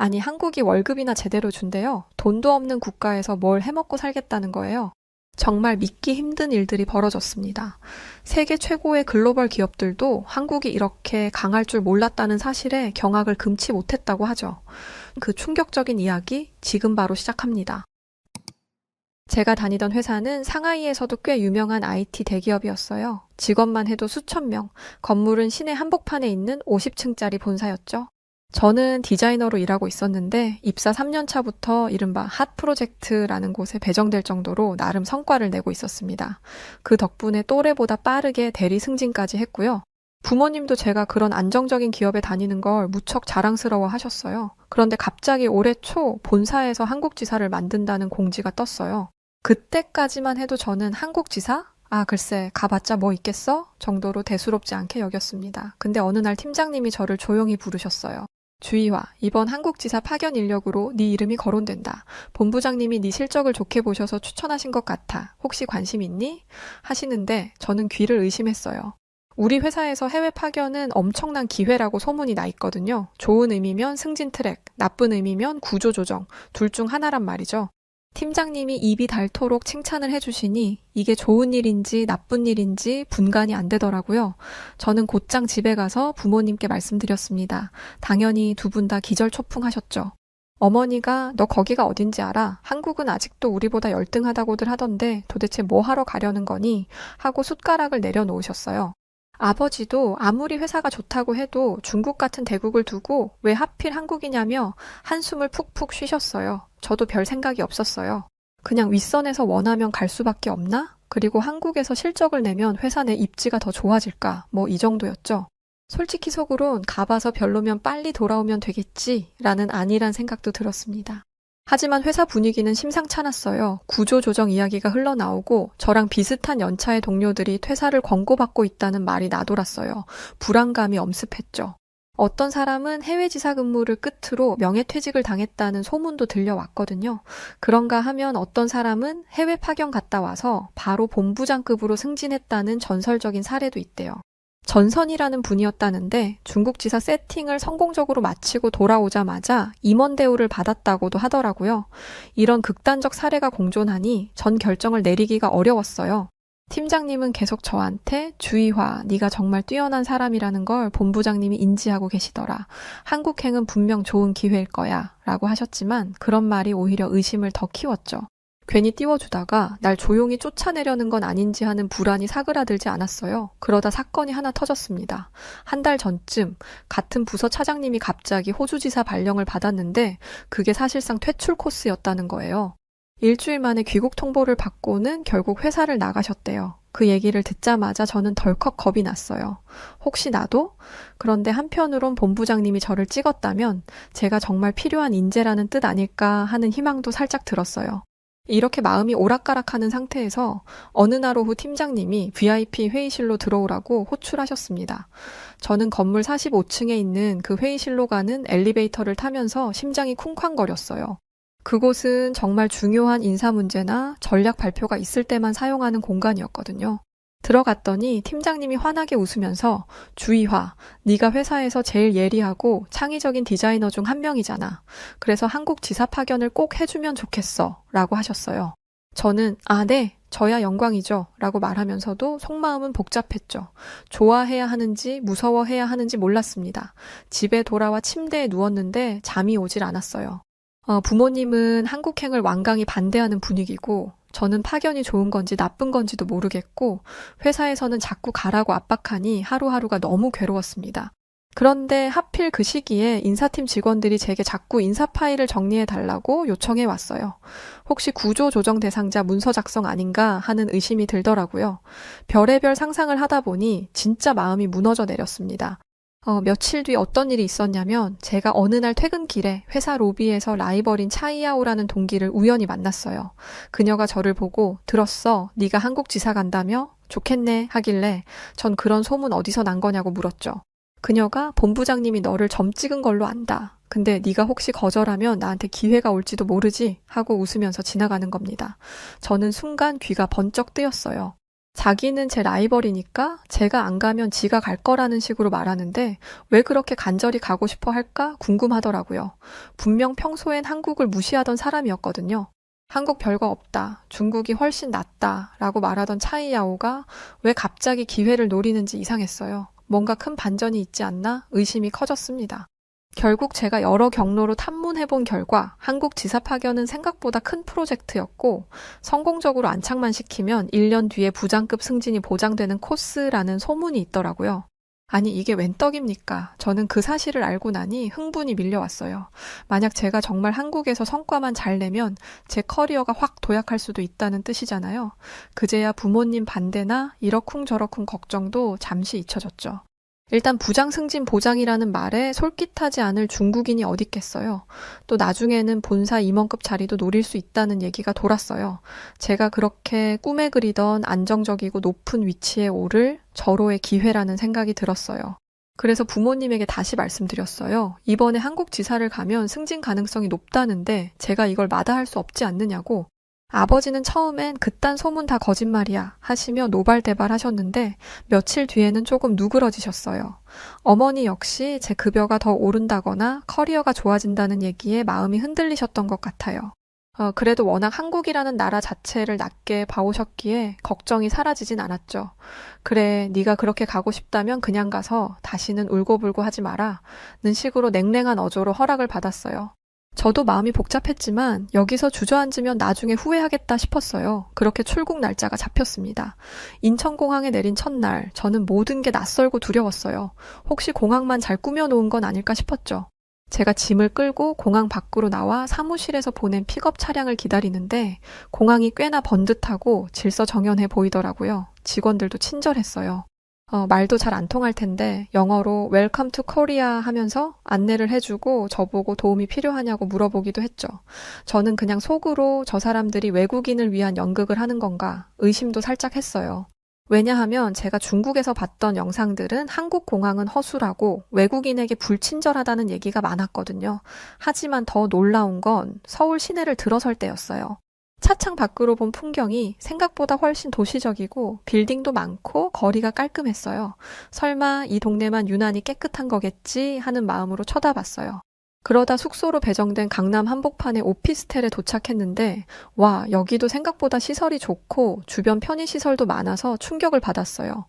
아니, 한국이 월급이나 제대로 준대요. 돈도 없는 국가에서 뭘 해먹고 살겠다는 거예요. 정말 믿기 힘든 일들이 벌어졌습니다. 세계 최고의 글로벌 기업들도 한국이 이렇게 강할 줄 몰랐다는 사실에 경악을 금치 못했다고 하죠. 그 충격적인 이야기 지금 바로 시작합니다. 제가 다니던 회사는 상하이에서도 꽤 유명한 IT 대기업이었어요. 직원만 해도 수천 명, 건물은 시내 한복판에 있는 50층짜리 본사였죠. 저는 디자이너로 일하고 있었는데 입사 3년 차부터 이른바 핫 프로젝트라는 곳에 배정될 정도로 나름 성과를 내고 있었습니다. 그 덕분에 또래보다 빠르게 대리 승진까지 했고요. 부모님도 제가 그런 안정적인 기업에 다니는 걸 무척 자랑스러워 하셨어요. 그런데 갑자기 올해 초 본사에서 한국지사를 만든다는 공지가 떴어요. 그때까지만 해도 저는 한국지사? 아, 글쎄, 가봤자 뭐 있겠어? 정도로 대수롭지 않게 여겼습니다. 근데 어느 날 팀장님이 저를 조용히 부르셨어요. 주희화, 이번 한국지사 파견 인력으로 네 이름이 거론된다. 본부장님이 네 실적을 좋게 보셔서 추천하신 것 같아. 혹시 관심 있니? 하시는데 저는 귀를 의심했어요. 우리 회사에서 해외 파견은 엄청난 기회라고 소문이 나 있거든요. 좋은 의미면 승진 트랙, 나쁜 의미면 구조 조정, 둘 중 하나란 말이죠. 팀장님이 입이 닳도록 칭찬을 해주시니 이게 좋은 일인지 나쁜 일인지 분간이 안 되더라고요. 저는 곧장 집에 가서 부모님께 말씀드렸습니다. 당연히 두 분 다 기절초풍하셨죠. 어머니가 너 거기가 어딘지 알아? 한국은 아직도 우리보다 열등하다고들 하던데 도대체 뭐 하러 가려는 거니? 하고 숟가락을 내려놓으셨어요. 아버지도 아무리 회사가 좋다고 해도 중국 같은 대국을 두고 왜 하필 한국이냐며 한숨을 푹푹 쉬셨어요. 저도 별 생각이 없었어요. 그냥 윗선에서 원하면 갈 수밖에 없나? 그리고 한국에서 실적을 내면 회사 내 입지가 더 좋아질까? 뭐 이 정도였죠. 솔직히 속으론 가봐서 별로면 빨리 돌아오면 되겠지 라는 안일한 생각도 들었습니다. 하지만 회사 분위기는 심상치 않았어요. 구조조정 이야기가 흘러나오고 저랑 비슷한 연차의 동료들이 퇴사를 권고받고 있다는 말이 나돌았어요. 불안감이 엄습했죠. 어떤 사람은 해외 지사 근무를 끝으로 명예퇴직을 당했다는 소문도 들려왔거든요. 그런가 하면 어떤 사람은 해외 파견 갔다 와서 바로 본부장급으로 승진했다는 전설적인 사례도 있대요. 전선이라는 분이었다는데 중국 지사 세팅을 성공적으로 마치고 돌아오자마자 임원 대우를 받았다고도 하더라고요. 이런 극단적 사례가 공존하니 전 결정을 내리기가 어려웠어요. 팀장님은 계속 저한테 주희화, 네가 정말 뛰어난 사람이라는 걸 본부장님이 인지하고 계시더라. 한국행은 분명 좋은 기회일 거야 라고 하셨지만 그런 말이 오히려 의심을 더 키웠죠. 괜히 띄워주다가 날 조용히 쫓아내려는 건 아닌지 하는 불안이 사그라들지 않았어요. 그러다 사건이 하나 터졌습니다. 한 달 전쯤 같은 부서 차장님이 갑자기 호주지사 발령을 받았는데 그게 사실상 퇴출 코스였다는 거예요. 일주일 만에 귀국 통보를 받고는 결국 회사를 나가셨대요. 그 얘기를 듣자마자 저는 덜컥 겁이 났어요. 혹시 나도? 그런데 한편으론 본부장님이 저를 찍었다면 제가 정말 필요한 인재라는 뜻 아닐까 하는 희망도 살짝 들었어요. 이렇게 마음이 오락가락하는 상태에서 어느 날 오후 팀장님이 VIP 회의실로 들어오라고 호출하셨습니다. 저는 건물 45층에 있는 그 회의실로 가는 엘리베이터를 타면서 심장이 쿵쾅거렸어요. 그곳은 정말 중요한 인사 문제나 전략 발표가 있을 때만 사용하는 공간이었거든요. 들어갔더니 팀장님이 환하게 웃으면서 주희화, 네가 회사에서 제일 예리하고 창의적인 디자이너 중 한 명이잖아. 그래서 한국 지사 파견을 꼭 해주면 좋겠어 라고 하셨어요. 저는 네, 저야 영광이죠 라고 말하면서도 속마음은 복잡했죠. 좋아해야 하는지 무서워해야 하는지 몰랐습니다. 집에 돌아와 침대에 누웠는데 잠이 오질 않았어요. 부모님은 한국행을 완강히 반대하는 분위기고 저는 파견이 좋은 건지 나쁜 건지도 모르겠고 회사에서는 자꾸 가라고 압박하니 하루하루가 너무 괴로웠습니다. 그런데 하필 그 시기에 인사팀 직원들이 제게 자꾸 인사 파일을 정리해 달라고 요청해 왔어요. 혹시 구조조정 대상자 문서 작성 아닌가 하는 의심이 들더라고요. 별의별 상상을 하다 보니 진짜 마음이 무너져 내렸습니다. 며칠 뒤 어떤 일이 있었냐면 제가 어느 날 퇴근길에 회사 로비에서 라이벌인 차이야오라는 동기를 우연히 만났어요. 그녀가 저를 보고 들었어? 네가 한국 지사 간다며? 좋겠네 하길래 전 그런 소문 어디서 난 거냐고 물었죠. 그녀가 본부장님이 너를 점 찍은 걸로 안다. 근데 네가 혹시 거절하면 나한테 기회가 올지도 모르지 하고 웃으면서 지나가는 겁니다. 저는 순간 귀가 번쩍 뜨였어요. 자기는 제 라이벌이니까 제가 안 가면 지가 갈 거라는 식으로 말하는데 왜 그렇게 간절히 가고 싶어 할까 궁금하더라고요. 분명 평소엔 한국을 무시하던 사람이었거든요. 한국 별거 없다. 중국이 훨씬 낫다. 라고 말하던 차이야오가 왜 갑자기 기회를 노리는지 이상했어요. 뭔가 큰 반전이 있지 않나 의심이 커졌습니다. 결국 제가 여러 경로로 탐문해본 결과 한국 지사 파견은 생각보다 큰 프로젝트였고 성공적으로 안착만 시키면 1년 뒤에 부장급 승진이 보장되는 코스라는 소문이 있더라고요. 아니 이게 웬 떡입니까? 저는 그 사실을 알고 나니 흥분이 밀려왔어요. 만약 제가 정말 한국에서 성과만 잘 내면 제 커리어가 확 도약할 수도 있다는 뜻이잖아요. 그제야 부모님 반대나 이러쿵저러쿵 걱정도 잠시 잊혀졌죠. 일단 부장 승진 보장이라는 말에 솔깃하지 않을 중국인이 어딨겠어요. 또 나중에는 본사 임원급 자리도 노릴 수 있다는 얘기가 돌았어요. 제가 그렇게 꿈에 그리던 안정적이고 높은 위치에 오를 절호의 기회라는 생각이 들었어요. 그래서 부모님에게 다시 말씀드렸어요. 이번에 한국 지사를 가면 승진 가능성이 높다는데 제가 이걸 마다할 수 없지 않느냐고. 아버지는 처음엔 그딴 소문 다 거짓말이야 하시며 노발대발 하셨는데 며칠 뒤에는 조금 누그러지셨어요. 어머니 역시 제 급여가 더 오른다거나 커리어가 좋아진다는 얘기에 마음이 흔들리셨던 것 같아요. 그래도 워낙 한국이라는 나라 자체를 낮게 봐오셨기에 걱정이 사라지진 않았죠. 그래, 네가 그렇게 가고 싶다면 그냥 가서 다시는 울고불고 하지 마라 는 식으로 냉랭한 어조로 허락을 받았어요. 저도 마음이 복잡했지만 여기서 주저앉으면 나중에 후회하겠다 싶었어요. 그렇게 출국 날짜가 잡혔습니다. 인천공항에 내린 첫날 저는 모든 게 낯설고 두려웠어요. 혹시 공항만 잘 꾸며놓은 건 아닐까 싶었죠. 제가 짐을 끌고 공항 밖으로 나와 사무실에서 보낸 픽업 차량을 기다리는데 공항이 꽤나 번듯하고 질서정연해 보이더라고요. 직원들도 친절했어요. 말도 잘 안 통할 텐데 영어로 웰컴 투 코리아 하면서 안내를 해주고 저보고 도움이 필요하냐고 물어보기도 했죠. 저는 그냥 속으로 저 사람들이 외국인을 위한 연극을 하는 건가 의심도 살짝 했어요. 왜냐하면 제가 중국에서 봤던 영상들은 한국 공항은 허술하고 외국인에게 불친절하다는 얘기가 많았거든요. 하지만 더 놀라운 건 서울 시내를 들어설 때였어요. 차창 밖으로 본 풍경이 생각보다 훨씬 도시적이고 빌딩도 많고 거리가 깔끔했어요. 설마 이 동네만 유난히 깨끗한 거겠지 하는 마음으로 쳐다봤어요. 그러다 숙소로 배정된 강남 한복판의 오피스텔에 도착했는데 와, 여기도 생각보다 시설이 좋고 주변 편의시설도 많아서 충격을 받았어요.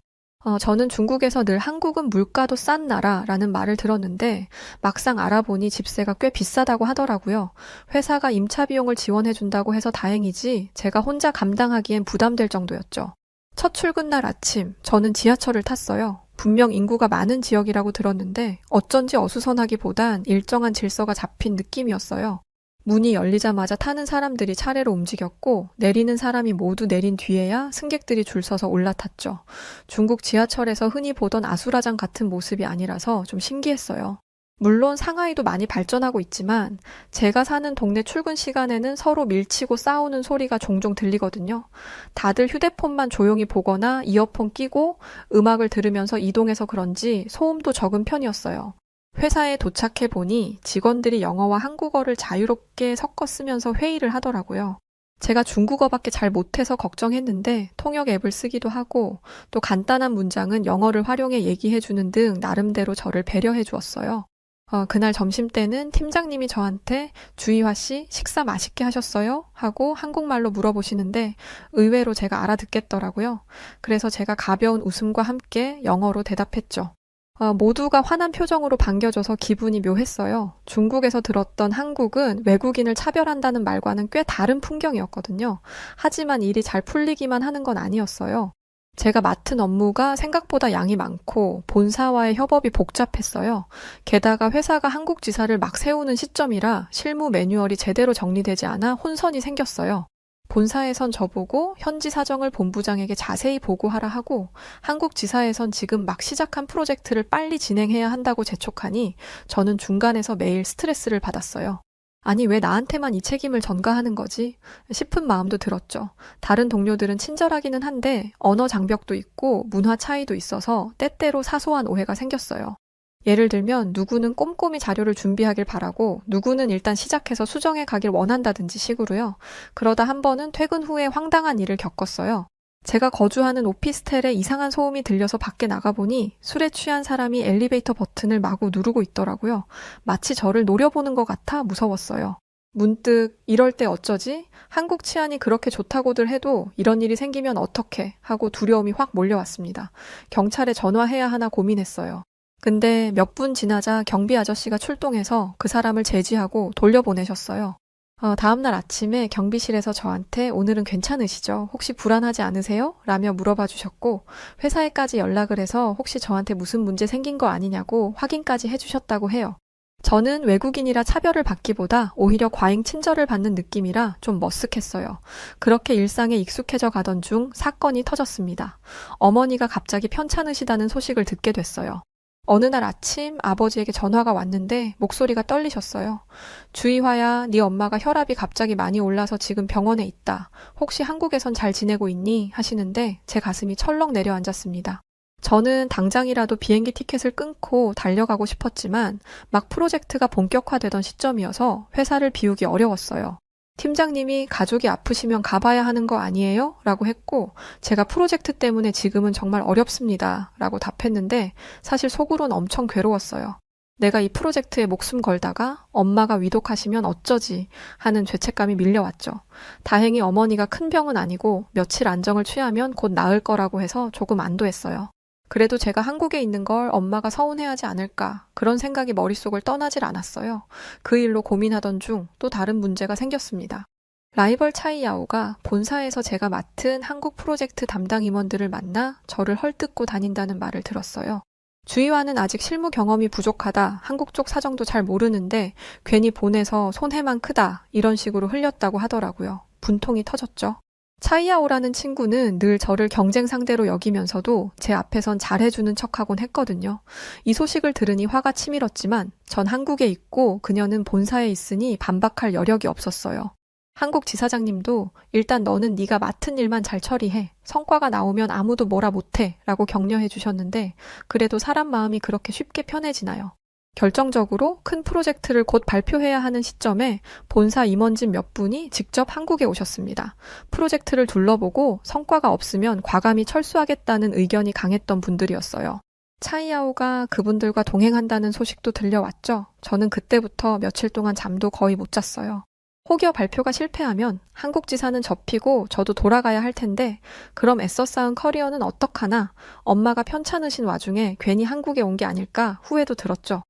저는 중국에서 늘 한국은 물가도 싼 나라라는 말을 들었는데 막상 알아보니 집세가 꽤 비싸다고 하더라고요. 회사가 임차 비용을 지원해준다고 해서 다행이지 제가 혼자 감당하기엔 부담될 정도였죠. 첫 출근 날 아침 저는 지하철을 탔어요. 분명 인구가 많은 지역이라고 들었는데 어쩐지 어수선하기보단 일정한 질서가 잡힌 느낌이었어요. 문이 열리자마자 타는 사람들이 차례로 움직였고 내리는 사람이 모두 내린 뒤에야 승객들이 줄 서서 올라탔죠. 중국 지하철에서 흔히 보던 아수라장 같은 모습이 아니라서 좀 신기했어요. 물론 상하이도 많이 발전하고 있지만 제가 사는 동네 출근 시간에는 서로 밀치고 싸우는 소리가 종종 들리거든요. 다들 휴대폰만 조용히 보거나 이어폰 끼고 음악을 들으면서 이동해서 그런지 소음도 적은 편이었어요. 회사에 도착해 보니 직원들이 영어와 한국어를 자유롭게 섞어 쓰면서 회의를 하더라고요. 제가 중국어밖에 잘 못해서 걱정했는데 통역 앱을 쓰기도 하고 또 간단한 문장은 영어를 활용해 얘기해주는 등 나름대로 저를 배려해 주었어요. 그날 점심때는 팀장님이 저한테 주희화 씨 식사 맛있게 하셨어요? 하고 한국말로 물어보시는데 의외로 제가 알아듣겠더라고요. 그래서 제가 가벼운 웃음과 함께 영어로 대답했죠. 모두가 환한 표정으로 반겨줘서 기분이 묘했어요. 중국에서 들었던 한국은 외국인을 차별한다는 말과는 꽤 다른 풍경이었거든요. 하지만 일이 잘 풀리기만 하는 건 아니었어요. 제가 맡은 업무가 생각보다 양이 많고 본사와의 협업이 복잡했어요. 게다가 회사가 한국 지사를 막 세우는 시점이라 실무 매뉴얼이 제대로 정리되지 않아 혼선이 생겼어요. 본사에선 저보고 현지 사정을 본부장에게 자세히 보고하라 하고 한국 지사에선 지금 막 시작한 프로젝트를 빨리 진행해야 한다고 재촉하니 저는 중간에서 매일 스트레스를 받았어요. 아니 왜 나한테만 이 책임을 전가하는 거지? 싶은 마음도 들었죠. 다른 동료들은 친절하기는 한데 언어 장벽도 있고 문화 차이도 있어서 때때로 사소한 오해가 생겼어요. 예를 들면 누구는 꼼꼼히 자료를 준비하길 바라고 누구는 일단 시작해서 수정해 가길 원한다든지 식으로요. 그러다 한 번은 퇴근 후에 황당한 일을 겪었어요. 제가 거주하는 오피스텔에 이상한 소음이 들려서 밖에 나가보니 술에 취한 사람이 엘리베이터 버튼을 마구 누르고 있더라고요. 마치 저를 노려보는 것 같아 무서웠어요. 문득 이럴 때 어쩌지? 한국 치안이 그렇게 좋다고들 해도 이런 일이 생기면 어떡해? 하고 두려움이 확 몰려왔습니다. 경찰에 전화해야 하나 고민했어요. 근데 몇 분 지나자 경비 아저씨가 출동해서 그 사람을 제지하고 돌려보내셨어요. 다음날 아침에 경비실에서 저한테 오늘은 괜찮으시죠? 혹시 불안하지 않으세요? 라며 물어봐 주셨고 회사에까지 연락을 해서 혹시 저한테 무슨 문제 생긴 거 아니냐고 확인까지 해주셨다고 해요. 저는 외국인이라 차별을 받기보다 오히려 과잉 친절을 받는 느낌이라 좀 머쓱했어요. 그렇게 일상에 익숙해져 가던 중 사건이 터졌습니다. 어머니가 갑자기 편찮으시다는 소식을 듣게 됐어요. 어느 날 아침 아버지에게 전화가 왔는데 목소리가 떨리셨어요. 주희화야, 네 엄마가 혈압이 갑자기 많이 올라서 지금 병원에 있다. 혹시 한국에선 잘 지내고 있니? 하시는데 제 가슴이 철렁 내려앉았습니다. 저는 당장이라도 비행기 티켓을 끊고 달려가고 싶었지만 막 프로젝트가 본격화되던 시점이어서 회사를 비우기 어려웠어요. 팀장님이 가족이 아프시면 가봐야 하는 거 아니에요? 라고 했고 제가 프로젝트 때문에 지금은 정말 어렵습니다. 라고 답했는데 사실 속으로는 엄청 괴로웠어요. 내가 이 프로젝트에 목숨 걸다가 엄마가 위독하시면 어쩌지 하는 죄책감이 밀려왔죠. 다행히 어머니가 큰 병은 아니고 며칠 안정을 취하면 곧 나을 거라고 해서 조금 안도했어요. 그래도 제가 한국에 있는 걸 엄마가 서운해하지 않을까 그런 생각이 머릿속을 떠나질 않았어요. 그 일로 고민하던 중 또 다른 문제가 생겼습니다. 라이벌 차이야오가 본사에서 제가 맡은 한국 프로젝트 담당 임원들을 만나 저를 헐뜯고 다닌다는 말을 들었어요. 주희와는 아직 실무 경험이 부족하다, 한국 쪽 사정도 잘 모르는데 괜히 보내서 손해만 크다 이런 식으로 흘렸다고 하더라고요. 분통이 터졌죠. 차이야오라는 친구는 늘 저를 경쟁 상대로 여기면서도 제 앞에선 잘해주는 척하곤 했거든요. 이 소식을 들으니 화가 치밀었지만 전 한국에 있고 그녀는 본사에 있으니 반박할 여력이 없었어요. 한국 지사장님도 일단 너는 네가 맡은 일만 잘 처리해. 성과가 나오면 아무도 뭐라 못해 라고 격려해 주셨는데 그래도 사람 마음이 그렇게 쉽게 편해지나요? 결정적으로 큰 프로젝트를 곧 발표해야 하는 시점에 본사 임원진 몇 분이 직접 한국에 오셨습니다. 프로젝트를 둘러보고 성과가 없으면 과감히 철수하겠다는 의견이 강했던 분들이었어요. 차이야오가 그분들과 동행한다는 소식도 들려왔죠. 저는 그때부터 며칠 동안 잠도 거의 못 잤어요. 혹여 발표가 실패하면 한국 지사는 접히고 저도 돌아가야 할 텐데 그럼 애써 쌓은 커리어는 어떡하나 엄마가 편찮으신 와중에 괜히 한국에 온 게 아닐까 후회도 들었죠.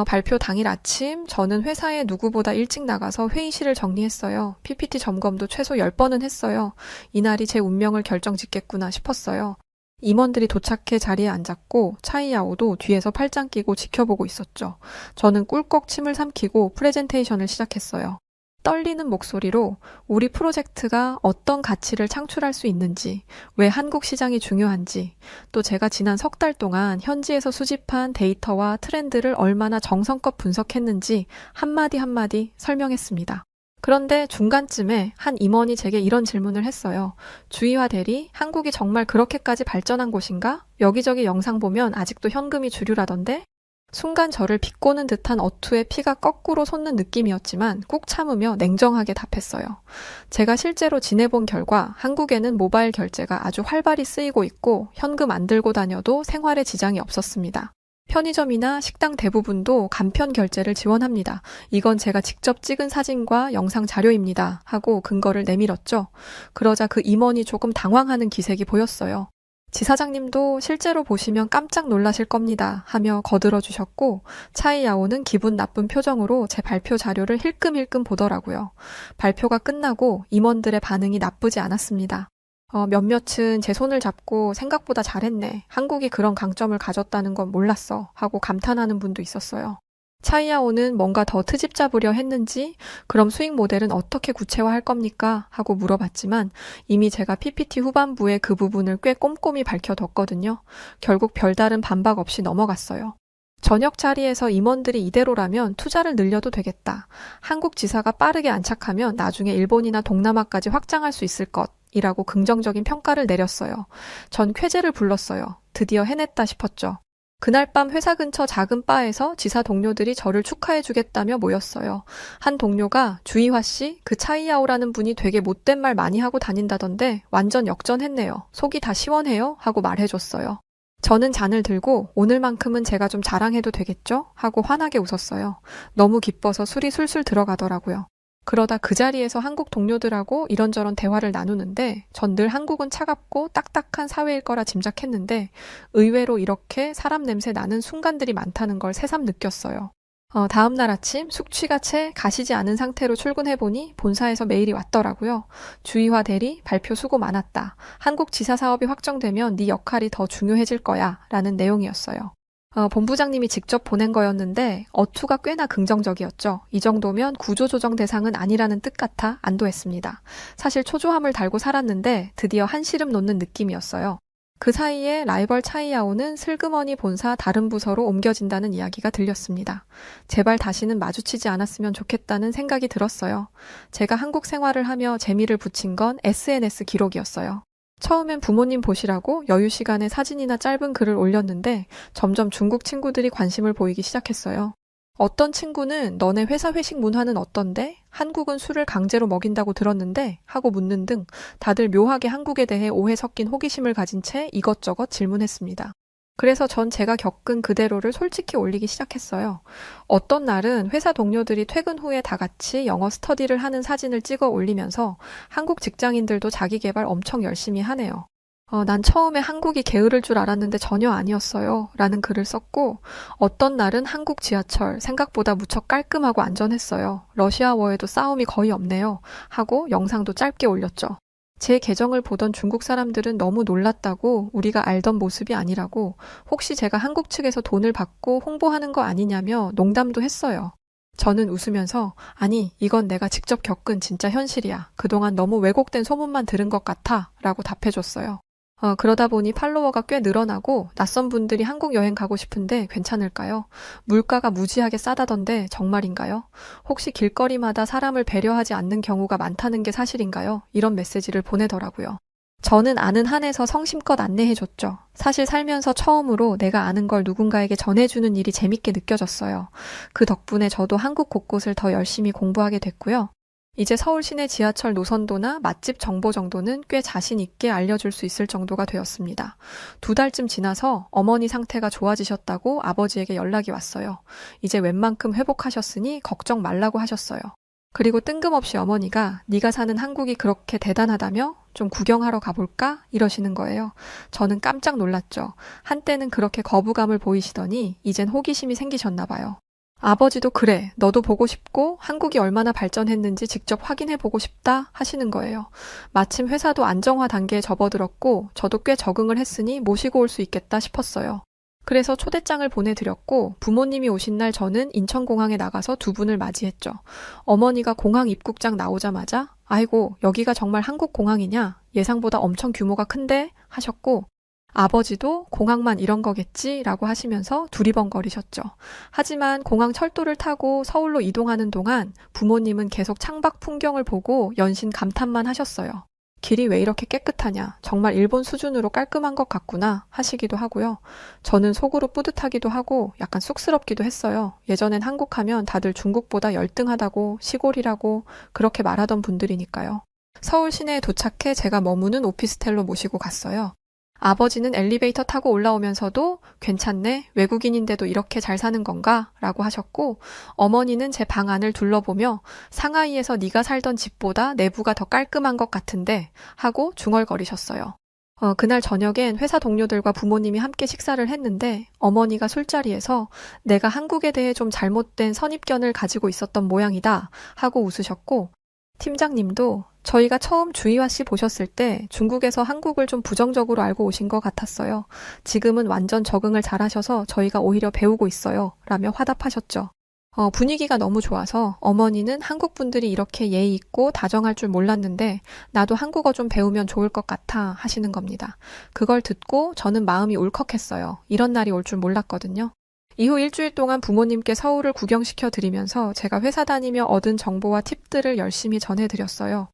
발표 당일 아침 저는 회사에 누구보다 일찍 나가서 회의실을 정리했어요. PPT 점검도 최소 10번은 했어요. 이날이 제 운명을 결정짓겠구나 싶었어요. 임원들이 도착해 자리에 앉았고 차이야오도 뒤에서 팔짱 끼고 지켜보고 있었죠. 저는 꿀꺽 침을 삼키고 프레젠테이션을 시작했어요. 떨리는 목소리로 우리 프로젝트가 어떤 가치를 창출할 수 있는지, 왜 한국 시장이 중요한지, 또 제가 지난 석 달 동안 현지에서 수집한 데이터와 트렌드를 얼마나 정성껏 분석했는지 한마디 한마디 설명했습니다. 그런데 중간쯤에 한 임원이 제게 이런 질문을 했어요. 주희화 대리, 한국이 정말 그렇게까지 발전한 곳인가? 여기저기 영상 보면 아직도 현금이 주류라던데? 순간 저를 비꼬는 듯한 어투에 피가 거꾸로 솟는 느낌이었지만 꾹 참으며 냉정하게 답했어요. 제가 실제로 지내본 결과 한국에는 모바일 결제가 아주 활발히 쓰이고 있고 현금 안 들고 다녀도 생활에 지장이 없었습니다. 편의점이나 식당 대부분도 간편 결제를 지원합니다. 이건 제가 직접 찍은 사진과 영상 자료입니다. 하고 근거를 내밀었죠. 그러자 그 임원이 조금 당황하는 기색이 보였어요. 지사장님도 실제로 보시면 깜짝 놀라실 겁니다 하며 거들어 주셨고 차이야오는 기분 나쁜 표정으로 제 발표 자료를 힐끔힐끔 보더라고요. 발표가 끝나고 임원들의 반응이 나쁘지 않았습니다. 몇몇은 제 손을 잡고 생각보다 잘했네. 한국이 그런 강점을 가졌다는 건 몰랐어 하고 감탄하는 분도 있었어요. 차이야오는 뭔가 더 트집 잡으려 했는지 그럼 수익 모델은 어떻게 구체화할 겁니까? 하고 물어봤지만 이미 제가 PPT 후반부에 그 부분을 꽤 꼼꼼히 밝혀뒀거든요. 결국 별다른 반박 없이 넘어갔어요. 저녁 자리에서 임원들이 이대로라면 투자를 늘려도 되겠다. 한국 지사가 빠르게 안착하면 나중에 일본이나 동남아까지 확장할 수 있을 것이라고 긍정적인 평가를 내렸어요. 전 쾌재를 불렀어요. 드디어 해냈다 싶었죠. 그날 밤 회사 근처 작은 바에서 지사 동료들이 저를 축하해주겠다며 모였어요. 한 동료가 주희화 씨, 그 차이야오라는 분이 되게 못된 말 많이 하고 다닌다던데 완전 역전했네요. 속이 다 시원해요? 하고 말해줬어요. 저는 잔을 들고 오늘만큼은 제가 좀 자랑해도 되겠죠? 하고 환하게 웃었어요. 너무 기뻐서 술이 술술 들어가더라고요. 그러다 그 자리에서 한국 동료들하고 이런저런 대화를 나누는데 전 늘 한국은 차갑고 딱딱한 사회일 거라 짐작했는데 의외로 이렇게 사람 냄새 나는 순간들이 많다는 걸 새삼 느꼈어요. 다음 날 아침 숙취가 채 가시지 않은 상태로 출근해보니 본사에서 메일이 왔더라고요. 주희화 대리 발표 수고 많았다. 한국 지사 사업이 확정되면 네 역할이 더 중요해질 거야 라는 내용이었어요. 본부장님이 직접 보낸 거였는데 어투가 꽤나 긍정적이었죠. 이 정도면 구조조정 대상은 아니라는 뜻 같아 안도했습니다. 사실 초조함을 달고 살았는데 드디어 한시름 놓는 느낌이었어요. 그 사이에 라이벌 차이야오는 슬그머니 본사 다른 부서로 옮겨진다는 이야기가 들렸습니다. 제발 다시는 마주치지 않았으면 좋겠다는 생각이 들었어요. 제가 한국 생활을 하며 재미를 붙인 건 SNS 기록이었어요. 처음엔 부모님 보시라고 여유 시간에 사진이나 짧은 글을 올렸는데 점점 중국 친구들이 관심을 보이기 시작했어요. 어떤 친구는 너네 회사 회식 문화는 어떤데? 한국은 술을 강제로 먹인다고 들었는데? 하고 묻는 등 다들 묘하게 한국에 대해 오해 섞인 호기심을 가진 채 이것저것 질문했습니다. 그래서 전 제가 겪은 그대로를 솔직히 올리기 시작했어요. 어떤 날은 회사 동료들이 퇴근 후에 다 같이 영어 스터디를 하는 사진을 찍어 올리면서 한국 직장인들도 자기 개발 엄청 열심히 하네요. 난 처음에 한국이 게으를 줄 알았는데 전혀 아니었어요. 라는 글을 썼고 어떤 날은 한국 지하철 생각보다 무척 깔끔하고 안전했어요. 러시아워에도 싸움이 거의 없네요. 하고 영상도 짧게 올렸죠. 제 계정을 보던 중국 사람들은 너무 놀랐다고 우리가 알던 모습이 아니라고 혹시 제가 한국 측에서 돈을 받고 홍보하는 거 아니냐며 농담도 했어요. 저는 웃으면서 아니 이건 내가 직접 겪은 진짜 현실이야. 그동안 너무 왜곡된 소문만 들은 것 같아 라고 답해줬어요. 그러다 보니 팔로워가 꽤 늘어나고 낯선 분들이 한국 여행 가고 싶은데 괜찮을까요? 물가가 무지하게 싸다던데 정말인가요? 혹시 길거리마다 사람을 배려하지 않는 경우가 많다는 게 사실인가요? 이런 메시지를 보내더라고요. 저는 아는 한에서 성심껏 안내해줬죠. 사실 살면서 처음으로 내가 아는 걸 누군가에게 전해주는 일이 재밌게 느껴졌어요. 그 덕분에 저도 한국 곳곳을 더 열심히 공부하게 됐고요. 이제 서울 시내 지하철 노선도나 맛집 정보 정도는 꽤 자신 있게 알려줄 수 있을 정도가 되었습니다. 2달쯤 지나서 어머니 상태가 좋아지셨다고 아버지에게 연락이 왔어요. 이제 웬만큼 회복하셨으니 걱정 말라고 하셨어요. 그리고 뜬금없이 어머니가 네가 사는 한국이 그렇게 대단하다며? 좀 구경하러 가볼까? 이러시는 거예요. 저는 깜짝 놀랐죠. 한때는 그렇게 거부감을 보이시더니 이젠 호기심이 생기셨나 봐요. 아버지도 그래, 너도 보고 싶고 한국이 얼마나 발전했는지 직접 확인해보고 싶다 하시는 거예요. 마침 회사도 안정화 단계에 접어들었고 저도 꽤 적응을 했으니 모시고 올 수 있겠다 싶었어요. 그래서 초대장을 보내드렸고 부모님이 오신 날 저는 인천공항에 나가서 두 분을 맞이했죠. 어머니가 공항 입국장 나오자마자 아이고 여기가 정말 한국 공항이냐? 예상보다 엄청 규모가 큰데? 하셨고 아버지도 공항만 이런 거겠지? 라고 하시면서 두리번거리셨죠. 하지만 공항 철도를 타고 서울로 이동하는 동안 부모님은 계속 창밖 풍경을 보고 연신 감탄만 하셨어요. 길이 왜 이렇게 깨끗하냐? 정말 일본 수준으로 깔끔한 것 같구나 하시기도 하고요. 저는 속으로 뿌듯하기도 하고 약간 쑥스럽기도 했어요. 예전엔 한국 하면 다들 중국보다 열등하다고 시골이라고 그렇게 말하던 분들이니까요. 서울 시내에 도착해 제가 머무는 오피스텔로 모시고 갔어요. 아버지는 엘리베이터 타고 올라오면서도 괜찮네, 외국인인데도 이렇게 잘 사는 건가? 라고 하셨고 어머니는 제 방 안을 둘러보며 상하이에서 네가 살던 집보다 내부가 더 깔끔한 것 같은데 하고 중얼거리셨어요. 그날 저녁엔 회사 동료들과 부모님이 함께 식사를 했는데 어머니가 술자리에서 내가 한국에 대해 좀 잘못된 선입견을 가지고 있었던 모양이다 하고 웃으셨고 팀장님도 저희가 처음 주희화 씨 보셨을 때 중국에서 한국을 좀 부정적으로 알고 오신 것 같았어요. 지금은 완전 적응을 잘하셔서 저희가 오히려 배우고 있어요. 라며 화답하셨죠. 분위기가 너무 좋아서 어머니는 한국 분들이 이렇게 예의 있고 다정할 줄 몰랐는데 나도 한국어 좀 배우면 좋을 것 같아 하시는 겁니다. 그걸 듣고 저는 마음이 울컥했어요. 이런 날이 올 줄 몰랐거든요. 이후 일주일 동안 부모님께 서울을 구경시켜 드리면서 제가 회사 다니며 얻은 정보와 팁들을 열심히 전해드렸어요.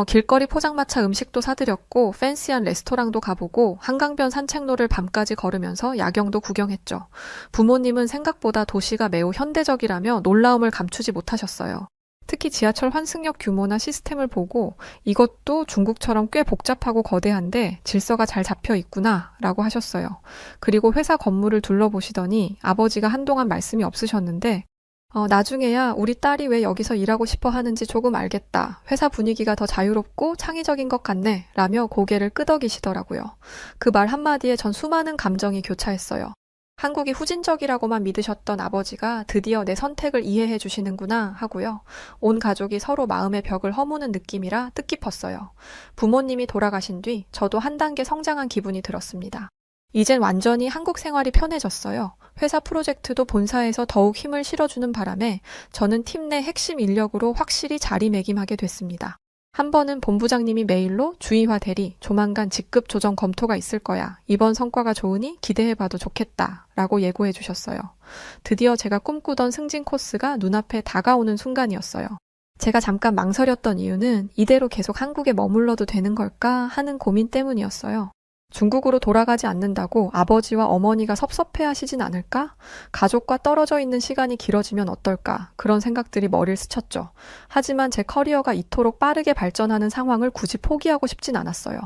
길거리 포장마차 음식도 사드렸고 팬시한 레스토랑도 가보고 한강변 산책로를 밤까지 걸으면서 야경도 구경했죠. 부모님은 생각보다 도시가 매우 현대적이라며 놀라움을 감추지 못하셨어요. 특히 지하철 환승역 규모나 시스템을 보고 이것도 중국처럼 꽤 복잡하고 거대한데 질서가 잘 잡혀 있구나 라고 하셨어요. 그리고 회사 건물을 둘러보시더니 아버지가 한동안 말씀이 없으셨는데 나중에야 우리 딸이 왜 여기서 일하고 싶어 하는지 조금 알겠다. 회사 분위기가 더 자유롭고 창의적인 것 같네. 라며 고개를 끄덕이시더라고요. 그 말 한마디에 전 수많은 감정이 교차했어요. 한국이 후진적이라고만 믿으셨던 아버지가 드디어 내 선택을 이해해 주시는구나 하고요. 온 가족이 서로 마음의 벽을 허무는 느낌이라 뜻깊었어요. 부모님이 돌아가신 뒤 저도 한 단계 성장한 기분이 들었습니다. 이젠 완전히 한국 생활이 편해졌어요. 회사 프로젝트도 본사에서 더욱 힘을 실어주는 바람에 저는 팀 내 핵심 인력으로 확실히 자리매김하게 됐습니다. 한 번은 본부장님이 메일로 주의화 대리, 조만간 직급 조정 검토가 있을 거야. 이번 성과가 좋으니 기대해봐도 좋겠다. 라고 예고해 주셨어요. 드디어 제가 꿈꾸던 승진 코스가 눈앞에 다가오는 순간이었어요. 제가 잠깐 망설였던 이유는 이대로 계속 한국에 머물러도 되는 걸까 하는 고민 때문이었어요. 중국으로 돌아가지 않는다고 아버지와 어머니가 섭섭해하시진 않을까? 가족과 떨어져 있는 시간이 길어지면 어떨까? 그런 생각들이 머리를 스쳤죠. 하지만 제 커리어가 이토록 빠르게 발전하는 상황을 굳이 포기하고 싶진 않았어요.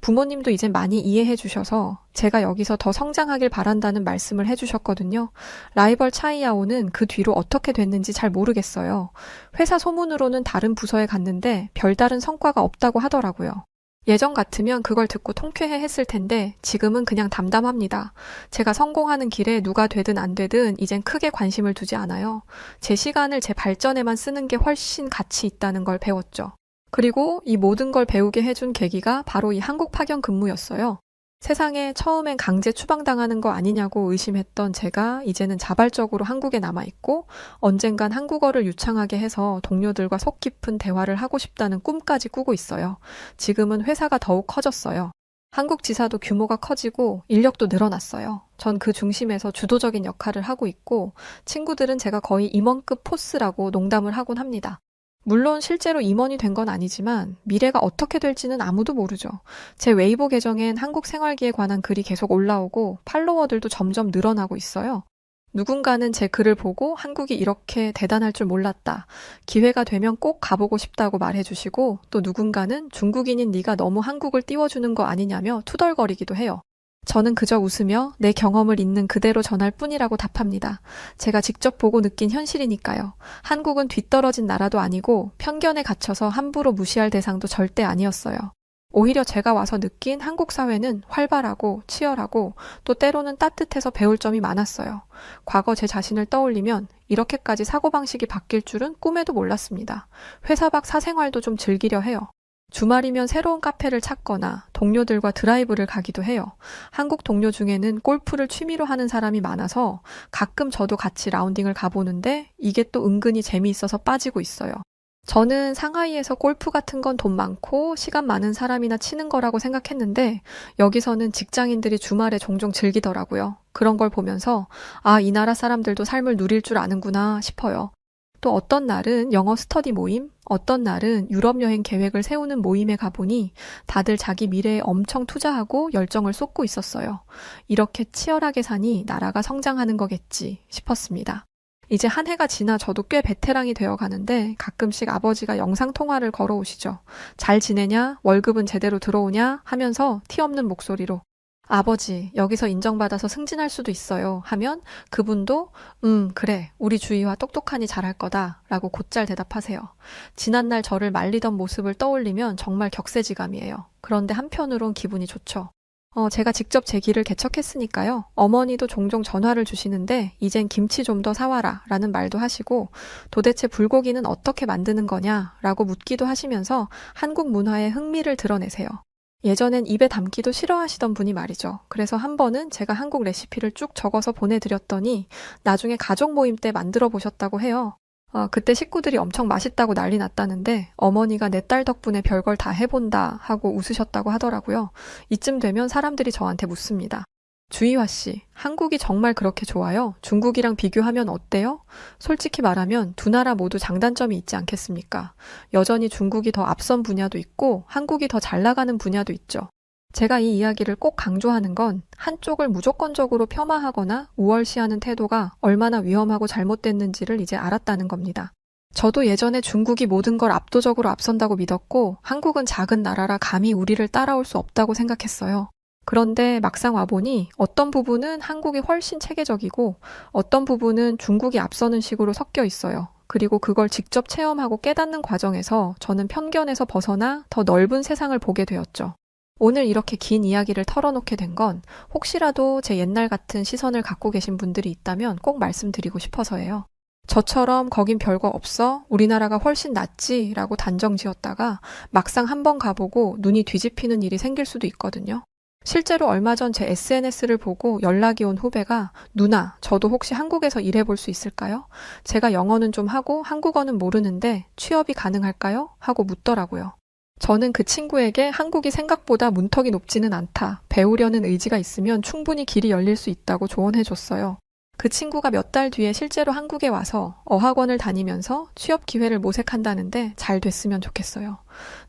부모님도 이제 많이 이해해 주셔서 제가 여기서 더 성장하길 바란다는 말씀을 해주셨거든요. 라이벌 차이야오는 그 뒤로 어떻게 됐는지 잘 모르겠어요. 회사 소문으로는 다른 부서에 갔는데 별다른 성과가 없다고 하더라고요. 예전 같으면 그걸 듣고 통쾌해 했을 텐데 지금은 그냥 담담합니다. 제가 성공하는 길에 누가 되든 안 되든 이젠 크게 관심을 두지 않아요. 제 시간을 제 발전에만 쓰는 게 훨씬 가치 있다는 걸 배웠죠. 그리고 이 모든 걸 배우게 해준 계기가 바로 이 한국 파견 근무였어요. 세상에 처음엔 강제 추방당하는 거 아니냐고 의심했던 제가 이제는 자발적으로 한국에 남아있고 언젠간 한국어를 유창하게 해서 동료들과 속 깊은 대화를 하고 싶다는 꿈까지 꾸고 있어요. 지금은 회사가 더욱 커졌어요. 한국 지사도 규모가 커지고 인력도 늘어났어요. 전 그 중심에서 주도적인 역할을 하고 있고 친구들은 제가 거의 임원급 포스라고 농담을 하곤 합니다. 물론 실제로 임원이 된 건 아니지만 미래가 어떻게 될지는 아무도 모르죠. 제 웨이보 계정엔 한국 생활기에 관한 글이 계속 올라오고 팔로워들도 점점 늘어나고 있어요. 누군가는 제 글을 보고 한국이 이렇게 대단할 줄 몰랐다. 기회가 되면 꼭 가보고 싶다고 말해주시고 또 누군가는 중국인인 네가 너무 한국을 띄워주는 거 아니냐며 투덜거리기도 해요. 저는 그저 웃으며 내 경험을 있는 그대로 전할 뿐이라고 답합니다. 제가 직접 보고 느낀 현실이니까요. 한국은 뒤떨어진 나라도 아니고 편견에 갇혀서 함부로 무시할 대상도 절대 아니었어요. 오히려 제가 와서 느낀 한국 사회는 활발하고 치열하고 또 때로는 따뜻해서 배울 점이 많았어요. 과거 제 자신을 떠올리면 이렇게까지 사고방식이 바뀔 줄은 꿈에도 몰랐습니다. 회사 밖 사생활도 좀 즐기려 해요. 주말이면 새로운 카페를 찾거나 동료들과 드라이브를 가기도 해요. 한국 동료 중에는 골프를 취미로 하는 사람이 많아서 가끔 저도 같이 라운딩을 가보는데 이게 또 은근히 재미있어서 빠지고 있어요. 저는 상하이에서 골프 같은 건 돈 많고 시간 많은 사람이나 치는 거라고 생각했는데 여기서는 직장인들이 주말에 종종 즐기더라고요. 그런 걸 보면서 이 나라 사람들도 삶을 누릴 줄 아는구나 싶어요. 또 어떤 날은 영어 스터디 모임, 어떤 날은 유럽 여행 계획을 세우는 모임에 가보니 다들 자기 미래에 엄청 투자하고 열정을 쏟고 있었어요. 이렇게 치열하게 사니 나라가 성장하는 거겠지 싶었습니다. 이제 한 해가 지나 저도 꽤 베테랑이 되어 가는데 가끔씩 아버지가 영상통화를 걸어오시죠. 잘 지내냐? 월급은 제대로 들어오냐? 하면서 티 없는 목소리로 아버지, 여기서 인정받아서 승진할 수도 있어요. 하면 그분도 그래, 우리 주희와 똑똑하니 잘할 거다 라고 곧잘 대답하세요. 지난날 저를 말리던 모습을 떠올리면 정말 격세지감이에요. 그런데 한편으론 기분이 좋죠. 제가 직접 제 길을 개척했으니까요. 어머니도 종종 전화를 주시는데 이젠 김치 좀 더 사와라 라는 말도 하시고 도대체 불고기는 어떻게 만드는 거냐 라고 묻기도 하시면서 한국 문화에 흥미를 드러내세요. 예전엔 입에 담기도 싫어하시던 분이 말이죠. 그래서 한 번은 제가 한국 레시피를 쭉 적어서 보내드렸더니 나중에 가족 모임 때 만들어 보셨다고 해요. 그때 식구들이 엄청 맛있다고 난리 났다는데 어머니가 내 딸 덕분에 별걸 다 해본다 하고 웃으셨다고 하더라고요. 이쯤 되면 사람들이 저한테 묻습니다. 주희화 씨, 한국이 정말 그렇게 좋아요? 중국이랑 비교하면 어때요? 솔직히 말하면 두 나라 모두 장단점이 있지 않겠습니까? 여전히 중국이 더 앞선 분야도 있고 한국이 더 잘 나가는 분야도 있죠. 제가 이 이야기를 꼭 강조하는 건 한쪽을 무조건적으로 폄하하거나 우월시하는 태도가 얼마나 위험하고 잘못됐는지를 이제 알았다는 겁니다. 저도 예전에 중국이 모든 걸 압도적으로 앞선다고 믿었고 한국은 작은 나라라 감히 우리를 따라올 수 없다고 생각했어요. 그런데 막상 와보니 어떤 부분은 한국이 훨씬 체계적이고 어떤 부분은 중국이 앞서는 식으로 섞여 있어요. 그리고 그걸 직접 체험하고 깨닫는 과정에서 저는 편견에서 벗어나 더 넓은 세상을 보게 되었죠. 오늘 이렇게 긴 이야기를 털어놓게 된 건 혹시라도 제 옛날 같은 시선을 갖고 계신 분들이 있다면 꼭 말씀드리고 싶어서예요. 저처럼 거긴 별거 없어? 우리나라가 훨씬 낫지? 라고 단정 지었다가 막상 한번 가보고 눈이 뒤집히는 일이 생길 수도 있거든요. 실제로 얼마 전 제 SNS를 보고 연락이 온 후배가 누나, 저도 혹시 한국에서 일해볼 수 있을까요? 제가 영어는 좀 하고 한국어는 모르는데 취업이 가능할까요? 하고 묻더라고요. 저는 그 친구에게 한국이 생각보다 문턱이 높지는 않다. 배우려는 의지가 있으면 충분히 길이 열릴 수 있다고 조언해줬어요. 그 친구가 몇 달 뒤에 실제로 한국에 와서 어학원을 다니면서 취업 기회를 모색한다는데 잘 됐으면 좋겠어요.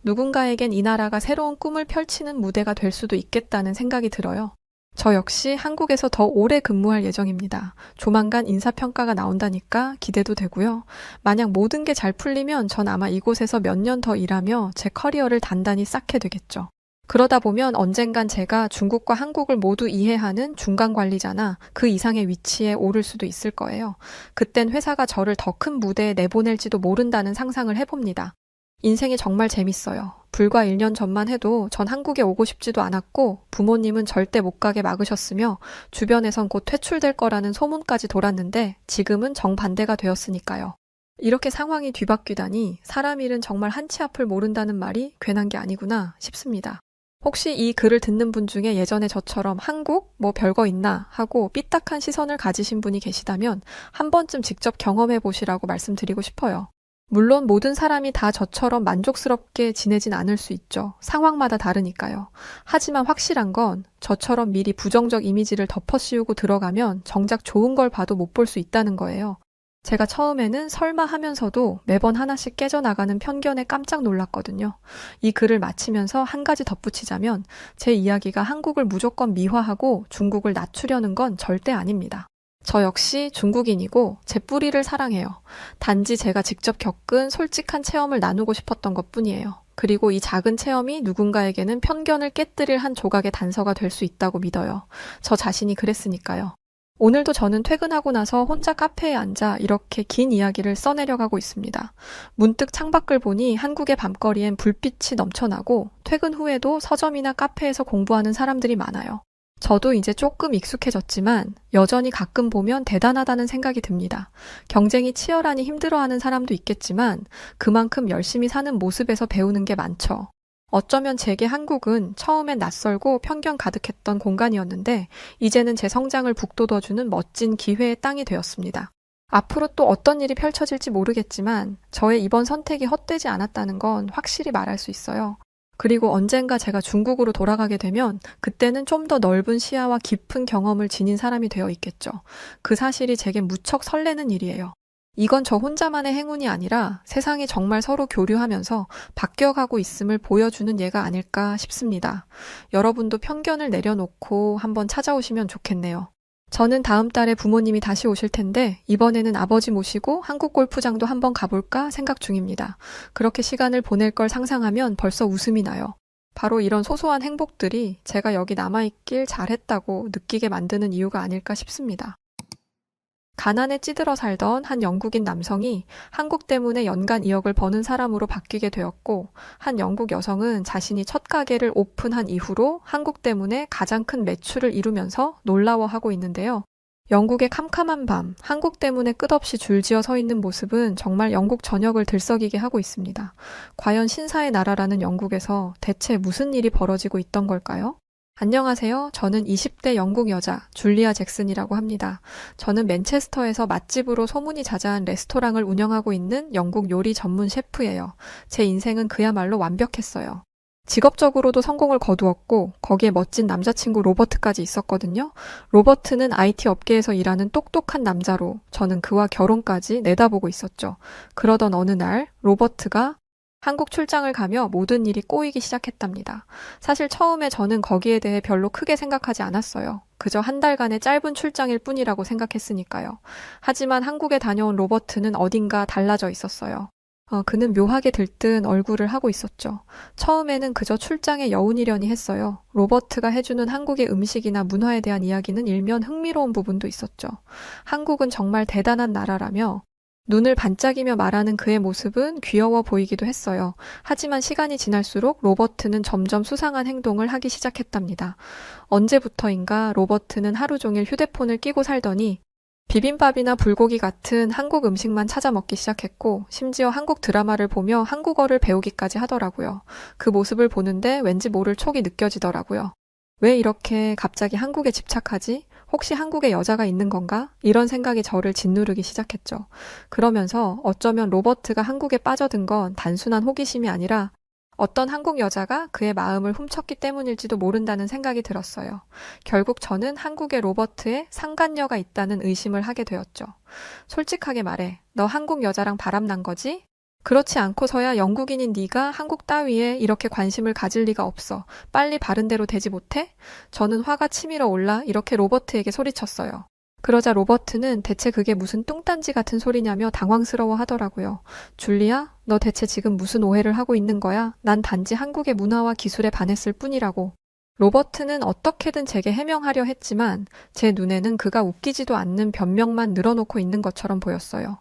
누군가에겐 이 나라가 새로운 꿈을 펼치는 무대가 될 수도 있겠다는 생각이 들어요. 저 역시 한국에서 더 오래 근무할 예정입니다. 조만간 인사평가가 나온다니까 기대도 되고요. 만약 모든 게 잘 풀리면 전 아마 이곳에서 몇 년 더 일하며 제 커리어를 단단히 쌓게 되겠죠. 그러다 보면 언젠간 제가 중국과 한국을 모두 이해하는 중간 관리자나 그 이상의 위치에 오를 수도 있을 거예요. 그땐 회사가 저를 더 큰 무대에 내보낼지도 모른다는 상상을 해봅니다. 인생이 정말 재밌어요. 불과 1년 전만 해도 전 한국에 오고 싶지도 않았고 부모님은 절대 못 가게 막으셨으며 주변에선 곧 퇴출될 거라는 소문까지 돌았는데 지금은 정반대가 되었으니까요. 이렇게 상황이 뒤바뀌다니 사람 일은 정말 한치 앞을 모른다는 말이 괜한 게 아니구나 싶습니다. 혹시 이 글을 듣는 분 중에 예전에 저처럼 한국? 뭐 별거 있나? 하고 삐딱한 시선을 가지신 분이 계시다면 한 번쯤 직접 경험해 보시라고 말씀드리고 싶어요. 물론 모든 사람이 다 저처럼 만족스럽게 지내진 않을 수 있죠. 상황마다 다르니까요. 하지만 확실한 건 저처럼 미리 부정적 이미지를 덮어씌우고 들어가면 정작 좋은 걸 봐도 못 볼 수 있다는 거예요. 제가 처음에는 설마 하면서도 매번 하나씩 깨져나가는 편견에 깜짝 놀랐거든요. 이 글을 마치면서 한 가지 덧붙이자면 제 이야기가 한국을 무조건 미화하고 중국을 낮추려는 건 절대 아닙니다. 저 역시 중국인이고 제 뿌리를 사랑해요. 단지 제가 직접 겪은 솔직한 체험을 나누고 싶었던 것뿐이에요. 그리고 이 작은 체험이 누군가에게는 편견을 깨뜨릴 한 조각의 단서가 될 수 있다고 믿어요. 저 자신이 그랬으니까요. 오늘도 저는 퇴근하고 나서 혼자 카페에 앉아 이렇게 긴 이야기를 써내려가고 있습니다. 문득 창밖을 보니 한국의 밤거리엔 불빛이 넘쳐나고 퇴근 후에도 서점이나 카페에서 공부하는 사람들이 많아요. 저도 이제 조금 익숙해졌지만 여전히 가끔 보면 대단하다는 생각이 듭니다. 경쟁이 치열하니 힘들어하는 사람도 있겠지만 그만큼 열심히 사는 모습에서 배우는 게 많죠. 어쩌면 제게 한국은 처음엔 낯설고 편견 가득했던 공간이었는데 이제는 제 성장을 북돋워주는 멋진 기회의 땅이 되었습니다. 앞으로 또 어떤 일이 펼쳐질지 모르겠지만 저의 이번 선택이 헛되지 않았다는 건 확실히 말할 수 있어요. 그리고 언젠가 제가 중국으로 돌아가게 되면 그때는 좀 더 넓은 시야와 깊은 경험을 지닌 사람이 되어 있겠죠. 그 사실이 제게 무척 설레는 일이에요. 이건 저 혼자만의 행운이 아니라 세상이 정말 서로 교류하면서 바뀌어가고 있음을 보여주는 예가 아닐까 싶습니다. 여러분도 편견을 내려놓고 한번 찾아오시면 좋겠네요. 저는 다음 달에 부모님이 다시 오실 텐데 이번에는 아버지 모시고 한국 골프장도 한번 가볼까 생각 중입니다. 그렇게 시간을 보낼 걸 상상하면 벌써 웃음이 나요. 바로 이런 소소한 행복들이 제가 여기 남아있길 잘했다고 느끼게 만드는 이유가 아닐까 싶습니다. 가난에 찌들어 살던 한 영국인 남성이 한국 때문에 연간 2억을 버는 사람으로 바뀌게 되었고 한 영국 여성은 자신이 첫 가게를 오픈한 이후로 한국 때문에 가장 큰 매출을 이루면서 놀라워하고 있는데요. 영국의 캄캄한 밤, 한국 때문에 끝없이 줄지어 서 있는 모습은 정말 영국 전역을 들썩이게 하고 있습니다. 과연 신사의 나라라는 영국에서 대체 무슨 일이 벌어지고 있던 걸까요? 안녕하세요. 저는 20대 영국 여자 줄리아 잭슨이라고 합니다. 저는 맨체스터에서 맛집으로 소문이 자자한 레스토랑을 운영하고 있는 영국 요리 전문 셰프예요. 제 인생은 그야말로 완벽했어요. 직업적으로도 성공을 거두었고 거기에 멋진 남자친구 로버트까지 있었거든요. 로버트는 IT 업계에서 일하는 똑똑한 남자로 저는 그와 결혼까지 내다보고 있었죠. 그러던 어느 날 로버트가 한국 출장을 가며 모든 일이 꼬이기 시작했답니다. 사실 처음에 저는 거기에 대해 별로 크게 생각하지 않았어요. 그저 한 달간의 짧은 출장일 뿐이라고 생각했으니까요. 하지만 한국에 다녀온 로버트는 어딘가 달라져 있었어요. 그는 묘하게 들뜬 얼굴을 하고 있었죠. 처음에는 그저 출장에 여운이려니 했어요. 로버트가 해주는 한국의 음식이나 문화에 대한 이야기는 일면 흥미로운 부분도 있었죠. 한국은 정말 대단한 나라라며 눈을 반짝이며 말하는 그의 모습은 귀여워 보이기도 했어요. 하지만 시간이 지날수록 로버트는 점점 수상한 행동을 하기 시작했답니다. 언제부터인가 로버트는 하루 종일 휴대폰을 끼고 살더니 비빔밥이나 불고기 같은 한국 음식만 찾아 먹기 시작했고 심지어 한국 드라마를 보며 한국어를 배우기까지 하더라고요. 그 모습을 보는데 왠지 모를 촉이 느껴지더라고요. 왜 이렇게 갑자기 한국에 집착하지? 혹시 한국에 여자가 있는 건가? 이런 생각이 저를 짓누르기 시작했죠. 그러면서 어쩌면 로버트가 한국에 빠져든 건 단순한 호기심이 아니라 어떤 한국 여자가 그의 마음을 훔쳤기 때문일지도 모른다는 생각이 들었어요. 결국 저는 한국의 로버트에 상간녀가 있다는 의심을 하게 되었죠. 솔직하게 말해, 너 한국 여자랑 바람난 거지? 그렇지 않고서야 영국인인 네가 한국 따위에 이렇게 관심을 가질 리가 없어. 빨리 바른 대로 되지 못해? 저는 화가 치밀어 올라 이렇게 로버트에게 소리쳤어요. 그러자 로버트는 대체 그게 무슨 뚱딴지 같은 소리냐며 당황스러워 하더라고요. 줄리아, 너 대체 지금 무슨 오해를 하고 있는 거야? 난 단지 한국의 문화와 기술에 반했을 뿐이라고. 로버트는 어떻게든 제게 해명하려 했지만 제 눈에는 그가 웃기지도 않는 변명만 늘어놓고 있는 것처럼 보였어요.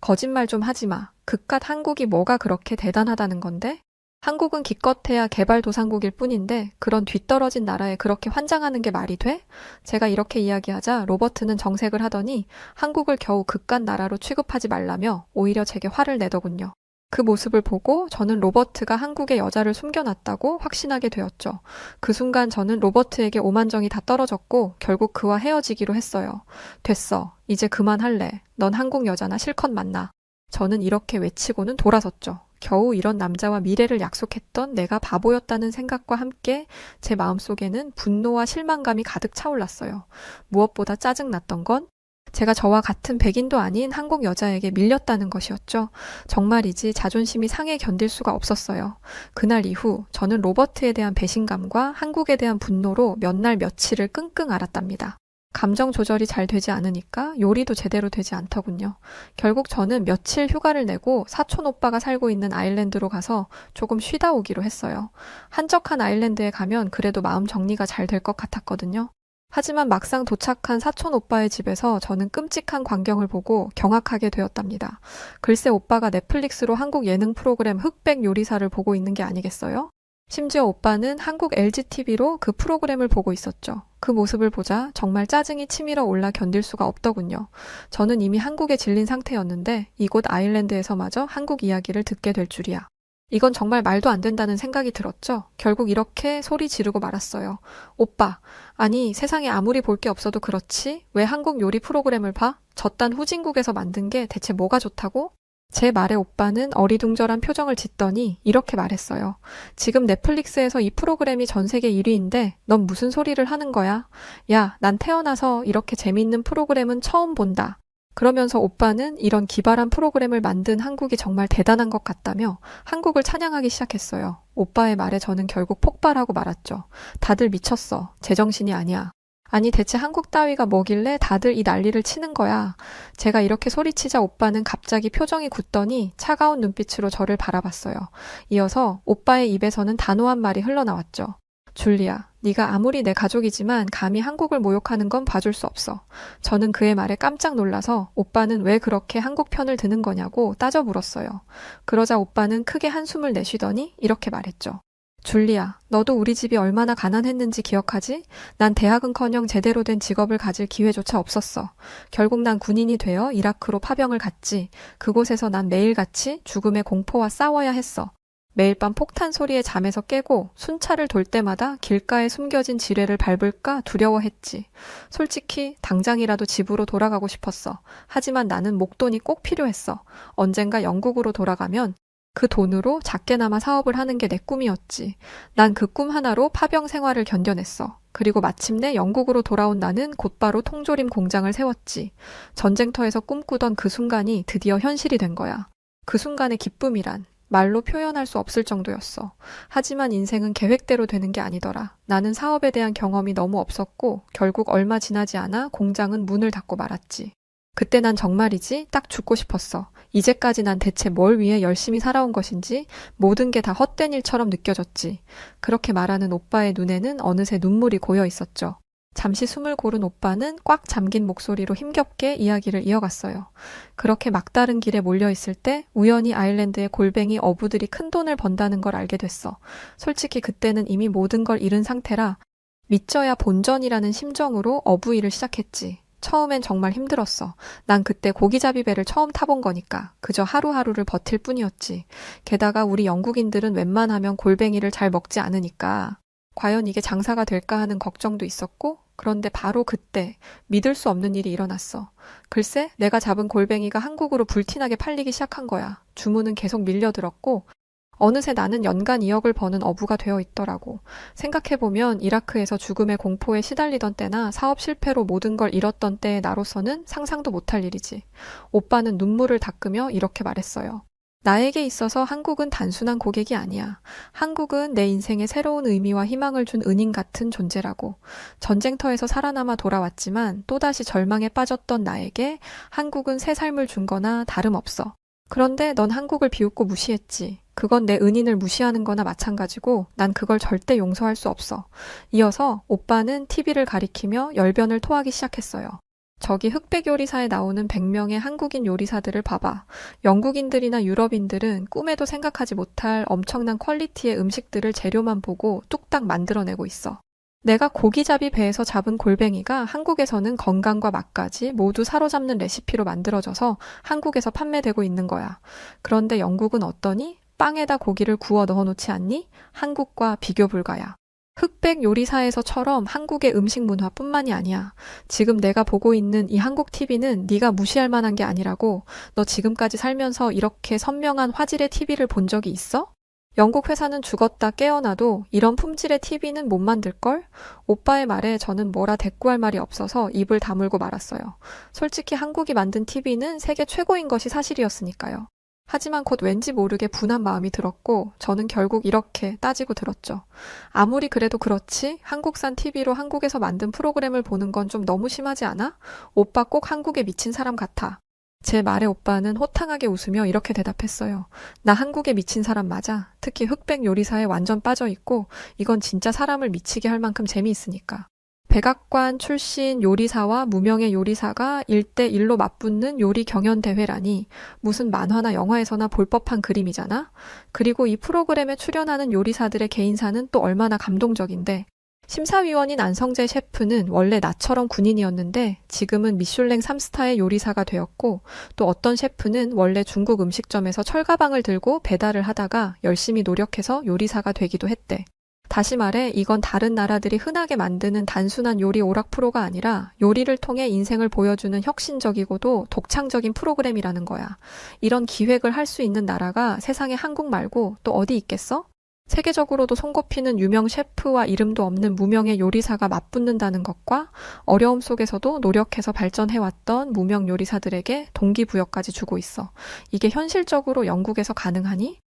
거짓말 좀 하지 마. 그깟 한국이 뭐가 그렇게 대단하다는 건데? 한국은 기껏해야 개발도상국일 뿐인데 그런 뒤떨어진 나라에 그렇게 환장하는 게 말이 돼? 제가 이렇게 이야기하자 로버트는 정색을 하더니 한국을 겨우 그깟 나라로 취급하지 말라며 오히려 제게 화를 내더군요. 그 모습을 보고 저는 로버트가 한국에 여자를 숨겨놨다고 확신하게 되었죠. 그 순간 저는 로버트에게 오만정이 다 떨어졌고 결국 그와 헤어지기로 했어요. 됐어. 이제 그만할래. 넌 한국 여자나 실컷 만나. 저는 이렇게 외치고는 돌아섰죠. 겨우 이런 남자와 미래를 약속했던 내가 바보였다는 생각과 함께 제 마음속에는 분노와 실망감이 가득 차올랐어요. 무엇보다 짜증났던 건 제가 저와 같은 백인도 아닌 한국 여자에게 밀렸다는 것이었죠. 정말이지 자존심이 상해 견딜 수가 없었어요. 그날 이후 저는 로버트에 대한 배신감과 한국에 대한 분노로 몇 날 며칠을 끙끙 앓았답니다. 감정 조절이 잘 되지 않으니까 요리도 제대로 되지 않더군요. 결국 저는 며칠 휴가를 내고 사촌 오빠가 살고 있는 아일랜드로 가서 조금 쉬다 오기로 했어요. 한적한 아일랜드에 가면 그래도 마음 정리가 잘 될 것 같았거든요. 하지만 막상 도착한 사촌 오빠의 집에서 저는 끔찍한 광경을 보고 경악하게 되었답니다. 글쎄 오빠가 넷플릭스로 한국 예능 프로그램 흑백 요리사를 보고 있는 게 아니겠어요? 심지어 오빠는 한국 LGTV로 그 프로그램을 보고 있었죠. 그 모습을 보자 정말 짜증이 치밀어 올라 견딜 수가 없더군요. 저는 이미 한국에 질린 상태였는데 이곳 아일랜드에서마저 한국 이야기를 듣게 될 줄이야. 이건 정말 말도 안 된다는 생각이 들었죠. 결국 이렇게 소리 지르고 말았어요. 오빠, 아니 세상에 아무리 볼 게 없어도 그렇지 왜 한국 요리 프로그램을 봐? 저딴 후진국에서 만든 게 대체 뭐가 좋다고? 제 말에 오빠는 어리둥절한 표정을 짓더니 이렇게 말했어요. 지금 넷플릭스에서 이 프로그램이 전 세계 1위인데 넌 무슨 소리를 하는 거야? 야, 난 태어나서 이렇게 재미있는 프로그램은 처음 본다. 그러면서 오빠는 이런 기발한 프로그램을 만든 한국이 정말 대단한 것 같다며 한국을 찬양하기 시작했어요. 오빠의 말에 저는 결국 폭발하고 말았죠. 다들 미쳤어. 제정신이 아니야. 아니 대체 한국 따위가 뭐길래 다들 이 난리를 치는 거야. 제가 이렇게 소리치자 오빠는 갑자기 표정이 굳더니 차가운 눈빛으로 저를 바라봤어요. 이어서 오빠의 입에서는 단호한 말이 흘러나왔죠. 줄리아, 네가 아무리 내 가족이지만 감히 한국을 모욕하는 건 봐줄 수 없어. 저는 그의 말에 깜짝 놀라서 오빠는 왜 그렇게 한국 편을 드는 거냐고 따져 물었어요. 그러자 오빠는 크게 한숨을 내쉬더니 이렇게 말했죠. 줄리아, 너도 우리 집이 얼마나 가난했는지 기억하지? 난 대학은커녕 제대로 된 직업을 가질 기회조차 없었어. 결국 난 군인이 되어 이라크로 파병을 갔지. 그곳에서 난 매일같이 죽음의 공포와 싸워야 했어. 매일 밤 폭탄 소리에 잠에서 깨고 순찰을 돌 때마다 길가에 숨겨진 지뢰를 밟을까 두려워했지. 솔직히 당장이라도 집으로 돌아가고 싶었어. 하지만 나는 목돈이 꼭 필요했어. 언젠가 영국으로 돌아가면 그 돈으로 작게나마 사업을 하는 게 내 꿈이었지. 난 그 꿈 하나로 파병 생활을 견뎌냈어. 그리고 마침내 영국으로 돌아온 나는 곧바로 통조림 공장을 세웠지. 전쟁터에서 꿈꾸던 그 순간이 드디어 현실이 된 거야. 그 순간의 기쁨이란 말로 표현할 수 없을 정도였어. 하지만 인생은 계획대로 되는 게 아니더라. 나는 사업에 대한 경험이 너무 없었고 결국 얼마 지나지 않아 공장은 문을 닫고 말았지. 그때 난 정말이지 딱 죽고 싶었어. 이제까지 난 대체 뭘 위해 열심히 살아온 것인지 모든 게 다 헛된 일처럼 느껴졌지. 그렇게 말하는 오빠의 눈에는 어느새 눈물이 고여 있었죠. 잠시 숨을 고른 오빠는 꽉 잠긴 목소리로 힘겹게 이야기를 이어갔어요. 그렇게 막다른 길에 몰려있을 때 우연히 아일랜드의 골뱅이 어부들이 큰 돈을 번다는 걸 알게 됐어. 솔직히 그때는 이미 모든 걸 잃은 상태라 믿져야 본전이라는 심정으로 어부 일을 시작했지. 처음엔 정말 힘들었어. 난 그때 고기잡이 배를 처음 타본 거니까 그저 하루하루를 버틸 뿐이었지. 게다가 우리 영국인들은 웬만하면 골뱅이를 잘 먹지 않으니까 과연 이게 장사가 될까 하는 걱정도 있었고, 그런데 바로 그때 믿을 수 없는 일이 일어났어. 글쎄, 내가 잡은 골뱅이가 한국으로 불티나게 팔리기 시작한 거야. 주문은 계속 밀려들었고 어느새 나는 연간 2억을 버는 어부가 되어 있더라고. 생각해보면 이라크에서 죽음의 공포에 시달리던 때나 사업 실패로 모든 걸 잃었던 때의 나로서는 상상도 못할 일이지. 오빠는 눈물을 닦으며 이렇게 말했어요. 나에게 있어서 한국은 단순한 고객이 아니야. 한국은 내 인생에 새로운 의미와 희망을 준 은인 같은 존재라고. 전쟁터에서 살아남아 돌아왔지만 또다시 절망에 빠졌던 나에게 한국은 새 삶을 준 거나 다름없어. 그런데 넌 한국을 비웃고 무시했지. 그건 내 은인을 무시하는 거나 마찬가지고 난 그걸 절대 용서할 수 없어. 이어서 오빠는 TV를 가리키며 열변을 토하기 시작했어요. 저기 흑백 요리사에 나오는 100명의 한국인 요리사들을 봐봐. 영국인들이나 유럽인들은 꿈에도 생각하지 못할 엄청난 퀄리티의 음식들을 재료만 보고 뚝딱 만들어내고 있어. 내가 고기잡이 배에서 잡은 골뱅이가 한국에서는 건강과 맛까지 모두 사로잡는 레시피로 만들어져서 한국에서 판매되고 있는 거야. 그런데 영국은 어떠니? 빵에다 고기를 구워 넣어놓지 않니? 한국과 비교 불가야. 흑백 요리사에서처럼 한국의 음식 문화뿐만이 아니야. 지금 내가 보고 있는 이 한국 TV는 네가 무시할 만한 게 아니라고. 너 지금까지 살면서 이렇게 선명한 화질의 TV를 본 적이 있어? 영국 회사는 죽었다 깨어나도 이런 품질의 TV는 못 만들걸? 오빠의 말에 저는 뭐라 대꾸할 말이 없어서 입을 다물고 말았어요. 솔직히 한국이 만든 TV는 세계 최고인 것이 사실이었으니까요. 하지만 곧 왠지 모르게 분한 마음이 들었고 저는 결국 이렇게 따지고 들었죠. 아무리 그래도 그렇지 한국산 TV로 한국에서 만든 프로그램을 보는 건 좀 너무 심하지 않아? 오빠 꼭 한국에 미친 사람 같아. 제 말에 오빠는 호탕하게 웃으며 이렇게 대답했어요. 나 한국에 미친 사람 맞아. 특히 흑백 요리사에 완전 빠져있고 이건 진짜 사람을 미치게 할 만큼 재미있으니까. 백악관 출신 요리사와 무명의 요리사가 1대1로 맞붙는 요리 경연대회라니 무슨 만화나 영화에서나 볼 법한 그림이잖아? 그리고 이 프로그램에 출연하는 요리사들의 개인사는 또 얼마나 감동적인데 심사위원인 안성재 셰프는 원래 나처럼 군인이었는데 지금은 미슐랭 3스타의 요리사가 되었고 또 어떤 셰프는 원래 중국 음식점에서 철가방을 들고 배달을 하다가 열심히 노력해서 요리사가 되기도 했대. 다시 말해 이건 다른 나라들이 흔하게 만드는 단순한 요리 오락 프로가 아니라 요리를 통해 인생을 보여주는 혁신적이고도 독창적인 프로그램이라는 거야. 이런 기획을 할 수 있는 나라가 세상에 한국 말고 또 어디 있겠어? 세계적으로도 손꼽히는 유명 셰프와 이름도 없는 무명의 요리사가 맞붙는다는 것과 어려움 속에서도 노력해서 발전해왔던 무명 요리사들에게 동기부여까지 주고 있어. 이게 현실적으로 영국에서 가능하니?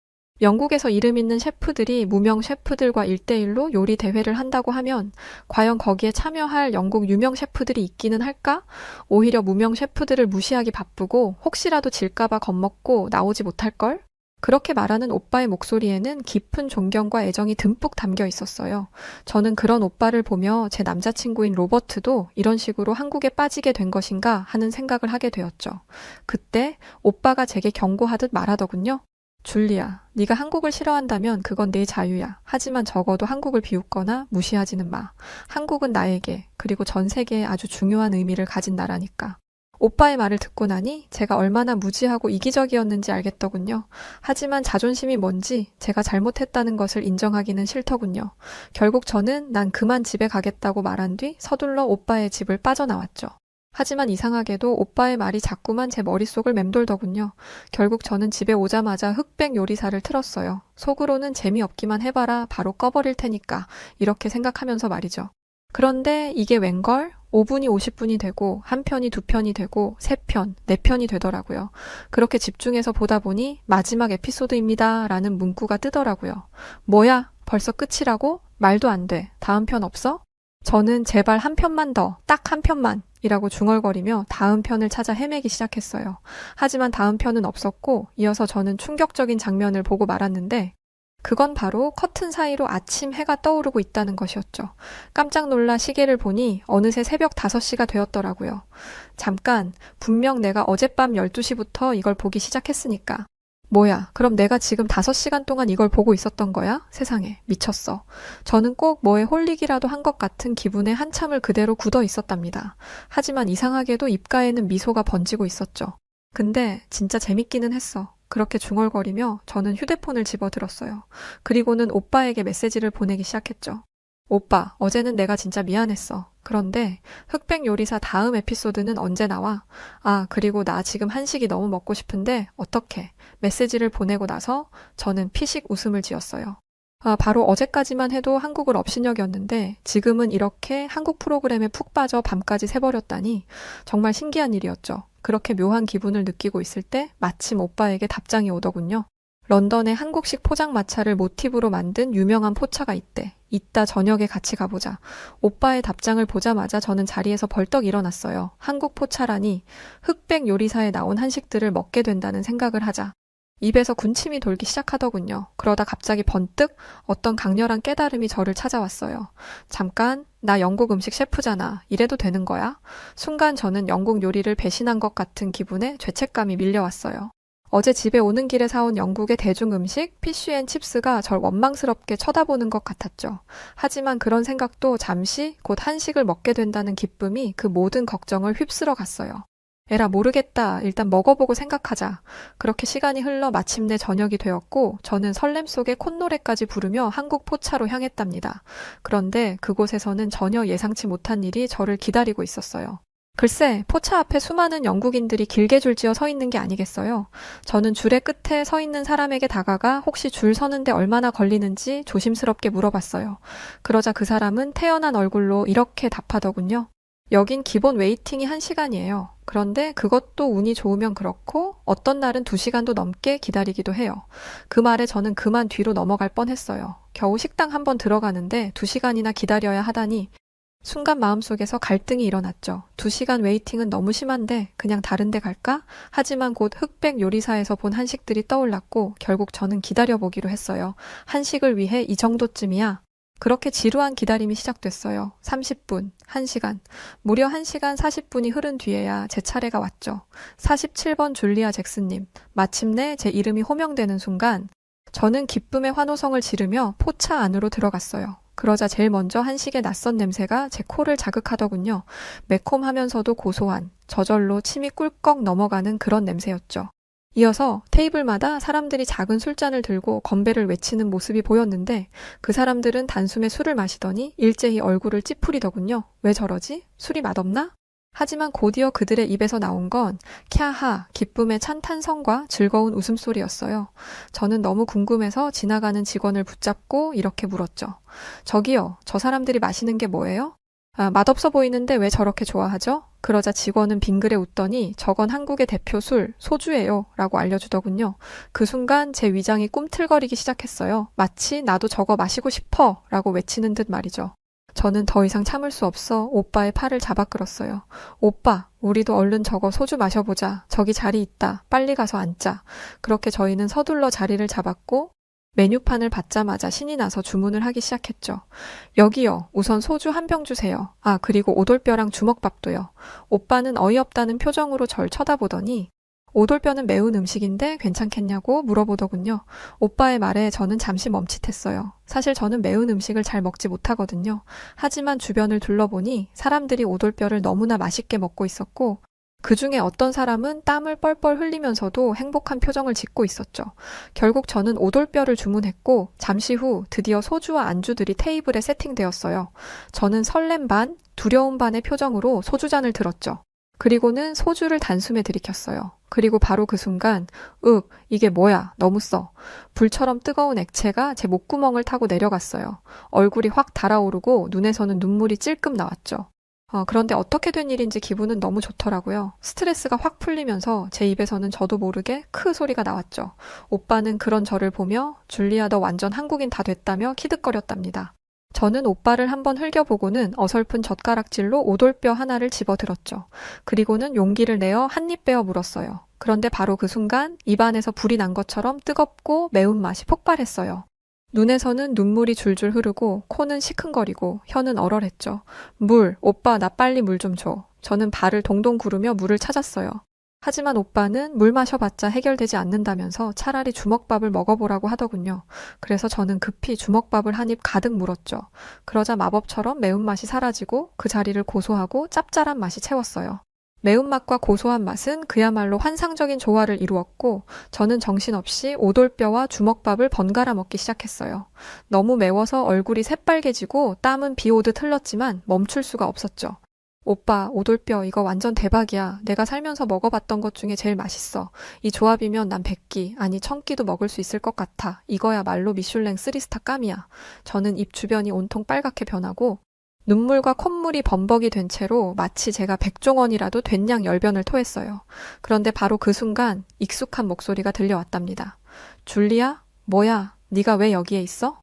영국에서 이름 있는 셰프들이 무명 셰프들과 1대1로 요리 대회를 한다고 하면 과연 거기에 참여할 영국 유명 셰프들이 있기는 할까? 오히려 무명 셰프들을 무시하기 바쁘고 혹시라도 질까봐 겁먹고 나오지 못할걸? 그렇게 말하는 오빠의 목소리에는 깊은 존경과 애정이 듬뿍 담겨 있었어요. 저는 그런 오빠를 보며 제 남자친구인 로버트도 이런 식으로 한국에 빠지게 된 것인가 하는 생각을 하게 되었죠. 그때 오빠가 제게 경고하듯 말하더군요. 줄리아, 네가 한국을 싫어한다면 그건 네 자유야. 하지만 적어도 한국을 비웃거나 무시하지는 마. 한국은 나에게 그리고 전 세계에 아주 중요한 의미를 가진 나라니까. 오빠의 말을 듣고 나니 제가 얼마나 무지하고 이기적이었는지 알겠더군요. 하지만 자존심이 뭔지 제가 잘못했다는 것을 인정하기는 싫더군요. 결국 저는 난 그만 집에 가겠다고 말한 뒤 서둘러 오빠의 집을 빠져나왔죠. 하지만 이상하게도 오빠의 말이 자꾸만 제 머릿속을 맴돌더군요. 결국 저는 집에 오자마자 흑백 요리사를 틀었어요. 속으로는 재미없기만 해봐라, 바로 꺼버릴 테니까, 이렇게 생각하면서 말이죠. 그런데 이게 웬걸? 5분이 50분이 되고, 한 편이 2편이 되고, 3편, 4편이 되더라고요. 그렇게 집중해서 보다 보니 마지막 에피소드입니다 라는 문구가 뜨더라고요. 뭐야? 벌써 끝이라고? 말도 안 돼. 다음 편 없어? 저는 제발 한 편만 더, 딱 한 편만 이라고 중얼거리며 다음 편을 찾아 헤매기 시작했어요. 하지만 다음 편은 없었고 이어서 저는 충격적인 장면을 보고 말았는데 그건 바로 커튼 사이로 아침 해가 떠오르고 있다는 것이었죠. 깜짝 놀라 시계를 보니 어느새 새벽 5시가 되었더라고요. 잠깐, 분명 내가 어젯밤 12시부터 이걸 보기 시작했으니까. 뭐야, 그럼 내가 지금 5시간 동안 이걸 보고 있었던 거야? 세상에, 미쳤어. 저는 꼭 뭐에 홀리기라도 한 것 같은 기분에 한참을 그대로 굳어 있었답니다. 하지만 이상하게도 입가에는 미소가 번지고 있었죠. 근데 진짜 재밌기는 했어. 그렇게 중얼거리며 저는 휴대폰을 집어들었어요. 그리고는 오빠에게 메시지를 보내기 시작했죠. 오빠, 어제는 내가 진짜 미안했어. 그런데 흑백 요리사 다음 에피소드는 언제 나와? 아, 그리고 나 지금 한식이 너무 먹고 싶은데 어떡해? 메시지를 보내고 나서 저는 피식 웃음을 지었어요. 아, 바로 어제까지만 해도 한국을 업신여겼는데 지금은 이렇게 한국 프로그램에 푹 빠져 밤까지 새버렸다니 정말 신기한 일이었죠. 그렇게 묘한 기분을 느끼고 있을 때 마침 오빠에게 답장이 오더군요. 런던에 한국식 포장마차를 모티브로 만든 유명한 포차가 있대. 이따 저녁에 같이 가보자. 오빠의 답장을 보자마자 저는 자리에서 벌떡 일어났어요. 한국 포차라니 흑백 요리사에 나온 한식들을 먹게 된다는 생각을 하자. 입에서 군침이 돌기 시작하더군요. 그러다 갑자기 번뜩 어떤 강렬한 깨달음이 저를 찾아왔어요. 잠깐, 나 영국 음식 셰프잖아. 이래도 되는 거야? 순간 저는 영국 요리를 배신한 것 같은 기분에 죄책감이 밀려왔어요. 어제 집에 오는 길에 사온 영국의 대중 음식 피쉬앤칩스가 절 원망스럽게 쳐다보는 것 같았죠. 하지만 그런 생각도 잠시 곧 한식을 먹게 된다는 기쁨이 그 모든 걱정을 휩쓸어 갔어요. 에라 모르겠다. 일단 먹어보고 생각하자. 그렇게 시간이 흘러 마침내 저녁이 되었고 저는 설렘 속에 콧노래까지 부르며 한국 포차로 향했답니다. 그런데 그곳에서는 전혀 예상치 못한 일이 저를 기다리고 있었어요. 글쎄, 포차 앞에 수많은 영국인들이 길게 줄지어 서 있는 게 아니겠어요. 저는 줄의 끝에 서 있는 사람에게 다가가 혹시 줄 서는데 얼마나 걸리는지 조심스럽게 물어봤어요. 그러자 그 사람은 태연한 얼굴로 이렇게 답하더군요. 여긴 기본 웨이팅이 1시간이에요. 그런데 그것도 운이 좋으면 그렇고 어떤 날은 2시간도 넘게 기다리기도 해요. 그 말에 저는 그만 뒤로 넘어갈 뻔했어요. 겨우 식당 한번 들어가는데 2시간이나 기다려야 하다니 순간 마음속에서 갈등이 일어났죠. 2시간 웨이팅은 너무 심한데 그냥 다른 데 갈까? 하지만 곧 흑백 요리사에서 본 한식들이 떠올랐고 결국 저는 기다려보기로 했어요. 한식을 위해 이 정도쯤이야. 그렇게 지루한 기다림이 시작됐어요. 30분, 1시간. 무려 1시간 40분이 흐른 뒤에야 제 차례가 왔죠. 47번 줄리아 잭슨님. 마침내 제 이름이 호명되는 순간 저는 기쁨의 환호성을 지르며 포차 안으로 들어갔어요. 그러자 제일 먼저 한식의 낯선 냄새가 제 코를 자극하더군요. 매콤하면서도 고소한, 저절로 침이 꿀꺽 넘어가는 그런 냄새였죠. 이어서 테이블마다 사람들이 작은 술잔을 들고 건배를 외치는 모습이 보였는데 그 사람들은 단숨에 술을 마시더니 일제히 얼굴을 찌푸리더군요. 왜 저러지? 술이 맛없나? 하지만 곧이어 그들의 입에서 나온 건 캬하, 기쁨의 찬 탄성과 즐거운 웃음소리였어요. 저는 너무 궁금해서 지나가는 직원을 붙잡고 이렇게 물었죠. 저기요, 저 사람들이 마시는 게 뭐예요? 아, 맛없어 보이는데 왜 저렇게 좋아하죠? 그러자 직원은 빙그레 웃더니 저건 한국의 대표 술, 소주예요 라고 알려주더군요. 그 순간 제 위장이 꿈틀거리기 시작했어요. 마치 나도 저거 마시고 싶어 라고 외치는 듯 말이죠. 저는 더 이상 참을 수 없어 오빠의 팔을 잡아 끌었어요. 오빠, 우리도 얼른 저거 소주 마셔보자. 저기 자리 있다. 빨리 가서 앉자. 그렇게 저희는 서둘러 자리를 잡았고 메뉴판을 받자마자 신이 나서 주문을 하기 시작했죠. 여기요. 우선 소주 1병 주세요. 아, 그리고 오돌뼈랑 주먹밥도요. 오빠는 어이없다는 표정으로 절 쳐다보더니 오돌뼈는 매운 음식인데 괜찮겠냐고 물어보더군요. 오빠의 말에 저는 잠시 멈칫했어요. 사실 저는 매운 음식을 잘 먹지 못하거든요. 하지만 주변을 둘러보니 사람들이 오돌뼈를 너무나 맛있게 먹고 있었고 그 중에 어떤 사람은 땀을 뻘뻘 흘리면서도 행복한 표정을 짓고 있었죠. 결국 저는 오돌뼈를 주문했고 잠시 후 드디어 소주와 안주들이 테이블에 세팅되었어요. 저는 설렘 반, 두려움 반의 표정으로 소주잔을 들었죠. 그리고는 소주를 단숨에 들이켰어요. 그리고 바로 그 순간, 이게 뭐야? 너무 써. 불처럼 뜨거운 액체가 제 목구멍을 타고 내려갔어요. 얼굴이 확 달아오르고 눈에서는 눈물이 찔끔 나왔죠. 그런데 어떻게 된 일인지 기분은 너무 좋더라고요. 스트레스가 확 풀리면서 제 입에서는 저도 모르게 크 소리가 나왔죠. 오빠는 그런 저를 보며 줄리아 너 완전 한국인 다 됐다며 키득거렸답니다. 저는 오빠를 한번 흘겨보고는 어설픈 젓가락질로 오돌뼈 하나를 집어들었죠. 그리고는 용기를 내어 한 입 베어 물었어요. 그런데 바로 그 순간 입안에서 불이 난 것처럼 뜨겁고 매운맛이 폭발했어요. 눈에서는 눈물이 줄줄 흐르고 코는 시큰거리고 혀는 얼얼했죠. 오빠 나 빨리 물 좀 줘. 저는 발을 동동 구르며 물을 찾았어요. 하지만 오빠는 물 마셔봤자 해결되지 않는다면서 차라리 주먹밥을 먹어보라고 하더군요. 그래서 저는 급히 주먹밥을 한 입 가득 물었죠. 그러자 마법처럼 매운맛이 사라지고 그 자리를 고소하고 짭짤한 맛이 채웠어요. 매운맛과 고소한 맛은 그야말로 환상적인 조화를 이루었고 저는 정신없이 오돌뼈와 주먹밥을 번갈아 먹기 시작했어요. 너무 매워서 얼굴이 새빨개지고 땀은 비 오듯 흘렀지만 멈출 수가 없었죠. 오빠, 오돌뼈 이거 완전 대박이야. 내가 살면서 먹어봤던 것 중에 제일 맛있어. 이 조합이면 난 100끼, 아니 1000끼도 먹을 수 있을 것 같아. 이거야말로 미슐랭 3스타 깜이야. 저는 입 주변이 온통 빨갛게 변하고 눈물과 콧물이 범벅이 된 채로 마치 제가 백종원이라도 된 양 열변을 토했어요. 그런데 바로 그 순간 익숙한 목소리가 들려왔답니다. 줄리아? 뭐야? 네가 왜 여기에 있어?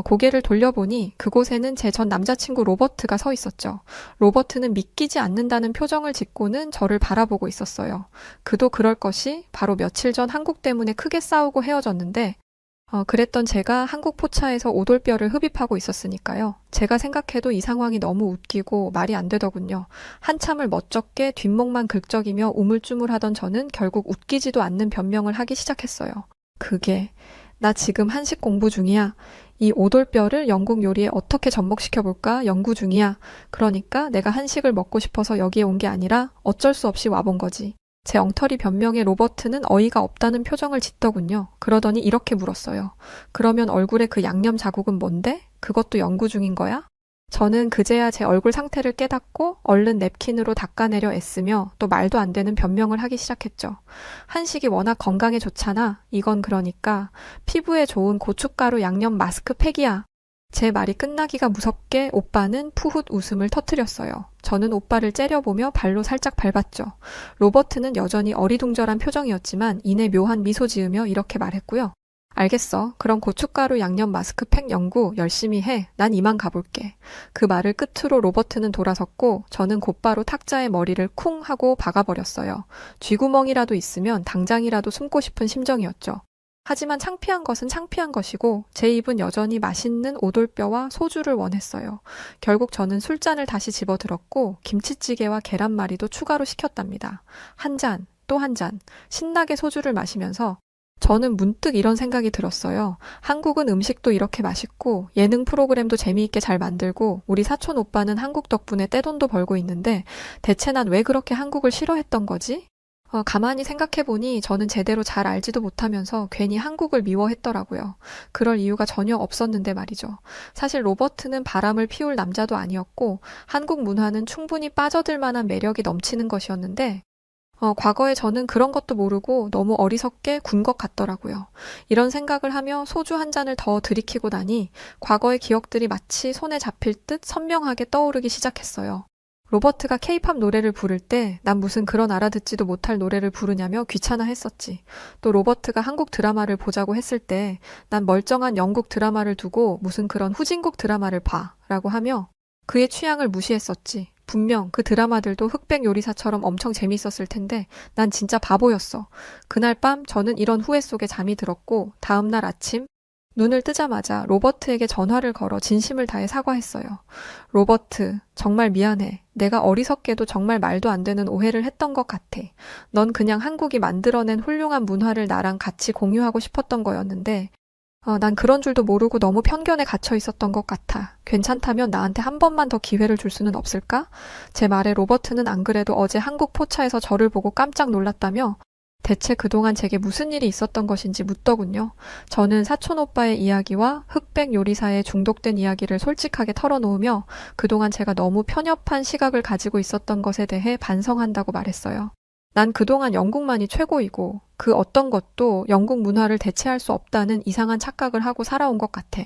고개를 돌려보니 그곳에는 제 전 남자친구 로버트가 서 있었죠. 로버트는 믿기지 않는다는 표정을 짓고는 저를 바라보고 있었어요. 그도 그럴 것이 바로 며칠 전 한국 때문에 크게 싸우고 헤어졌는데 그랬던 제가 한국 포차에서 오돌뼈를 흡입하고 있었으니까요. 제가 생각해도 이 상황이 너무 웃기고 말이 안 되더군요. 한참을 멋쩍게 뒷목만 긁적이며 우물쭈물하던 저는 결국 웃기지도 않는 변명을 하기 시작했어요. 나 지금 한식 공부 중이야. 이 오돌뼈를 영국 요리에 어떻게 접목시켜볼까 연구 중이야. 그러니까 내가 한식을 먹고 싶어서 여기에 온 게 아니라 어쩔 수 없이 와본 거지. 제 엉터리 변명에 로버트는 어이가 없다는 표정을 짓더군요. 그러더니 이렇게 물었어요. 그러면 얼굴에 그 양념 자국은 뭔데? 그것도 연구 중인 거야? 저는 그제야 제 얼굴 상태를 깨닫고 얼른 냅킨으로 닦아내려 애쓰며 또 말도 안 되는 변명을 하기 시작했죠. 한식이 워낙 건강에 좋잖아. 이건 그러니까 피부에 좋은 고춧가루 양념 마스크팩이야. 제 말이 끝나기가 무섭게 오빠는 푸훗 웃음을 터뜨렸어요. 저는 오빠를 째려보며 발로 살짝 밟았죠. 로버트는 여전히 어리둥절한 표정이었지만 이내 묘한 미소 지으며 이렇게 말했고요. 알겠어. 그럼 고춧가루 양념 마스크팩 연구 열심히 해. 난 이만 가볼게. 그 말을 끝으로 로버트는 돌아섰고 저는 곧바로 탁자에 머리를 쿵 하고 박아버렸어요. 쥐구멍이라도 있으면 당장이라도 숨고 싶은 심정이었죠. 하지만 창피한 것은 창피한 것이고 제 입은 여전히 맛있는 오돌뼈와 소주를 원했어요. 결국 저는 술잔을 다시 집어들었고 김치찌개와 계란말이도 추가로 시켰답니다. 한 잔, 또 한 잔, 신나게 소주를 마시면서 저는 문득 이런 생각이 들었어요. 한국은 음식도 이렇게 맛있고 예능 프로그램도 재미있게 잘 만들고 우리 사촌 오빠는 한국 덕분에 떼돈도 벌고 있는데 대체 난 왜 그렇게 한국을 싫어했던 거지? 가만히 생각해보니 저는 제대로 잘 알지도 못하면서 괜히 한국을 미워했더라고요. 그럴 이유가 전혀 없었는데 말이죠. 사실 로버트는 바람을 피울 남자도 아니었고 한국 문화는 충분히 빠져들 만한 매력이 넘치는 것이었는데 과거에 저는 그런 것도 모르고 너무 어리석게 군 것 같더라고요. 이런 생각을 하며 소주 한 잔을 더 들이키고 나니 과거의 기억들이 마치 손에 잡힐 듯 선명하게 떠오르기 시작했어요. 로버트가 케이팝 노래를 부를 때 난 무슨 그런 알아듣지도 못할 노래를 부르냐며 귀찮아 했었지. 또 로버트가 한국 드라마를 보자고 했을 때 난 멀쩡한 영국 드라마를 두고 무슨 그런 후진국 드라마를 봐 라고 하며 그의 취향을 무시했었지. 분명 그 드라마들도 흑백 요리사처럼 엄청 재밌었을 텐데 난 진짜 바보였어. 그날 밤 저는 이런 후회 속에 잠이 들었고 다음날 아침 눈을 뜨자마자 로버트에게 전화를 걸어 진심을 다해 사과했어요. 로버트, 정말 미안해. 내가 어리석게도 정말 말도 안 되는 오해를 했던 것 같아. 넌 그냥 한국이 만들어낸 훌륭한 문화를 나랑 같이 공유하고 싶었던 거였는데 난 그런 줄도 모르고 너무 편견에 갇혀 있었던 것 같아. 괜찮다면 나한테 한 번만 더 기회를 줄 수는 없을까? 제 말에 로버트는 안 그래도 어제 한국 포차에서 저를 보고 깜짝 놀랐다며 대체 그동안 제게 무슨 일이 있었던 것인지 묻더군요. 저는 사촌 오빠의 이야기와 흑백 요리사에 중독된 이야기를 솔직하게 털어놓으며 그동안 제가 너무 편협한 시각을 가지고 있었던 것에 대해 반성한다고 말했어요. 난 그동안 영국만이 최고이고 그 어떤 것도 영국 문화를 대체할 수 없다는 이상한 착각을 하고 살아온 것 같아.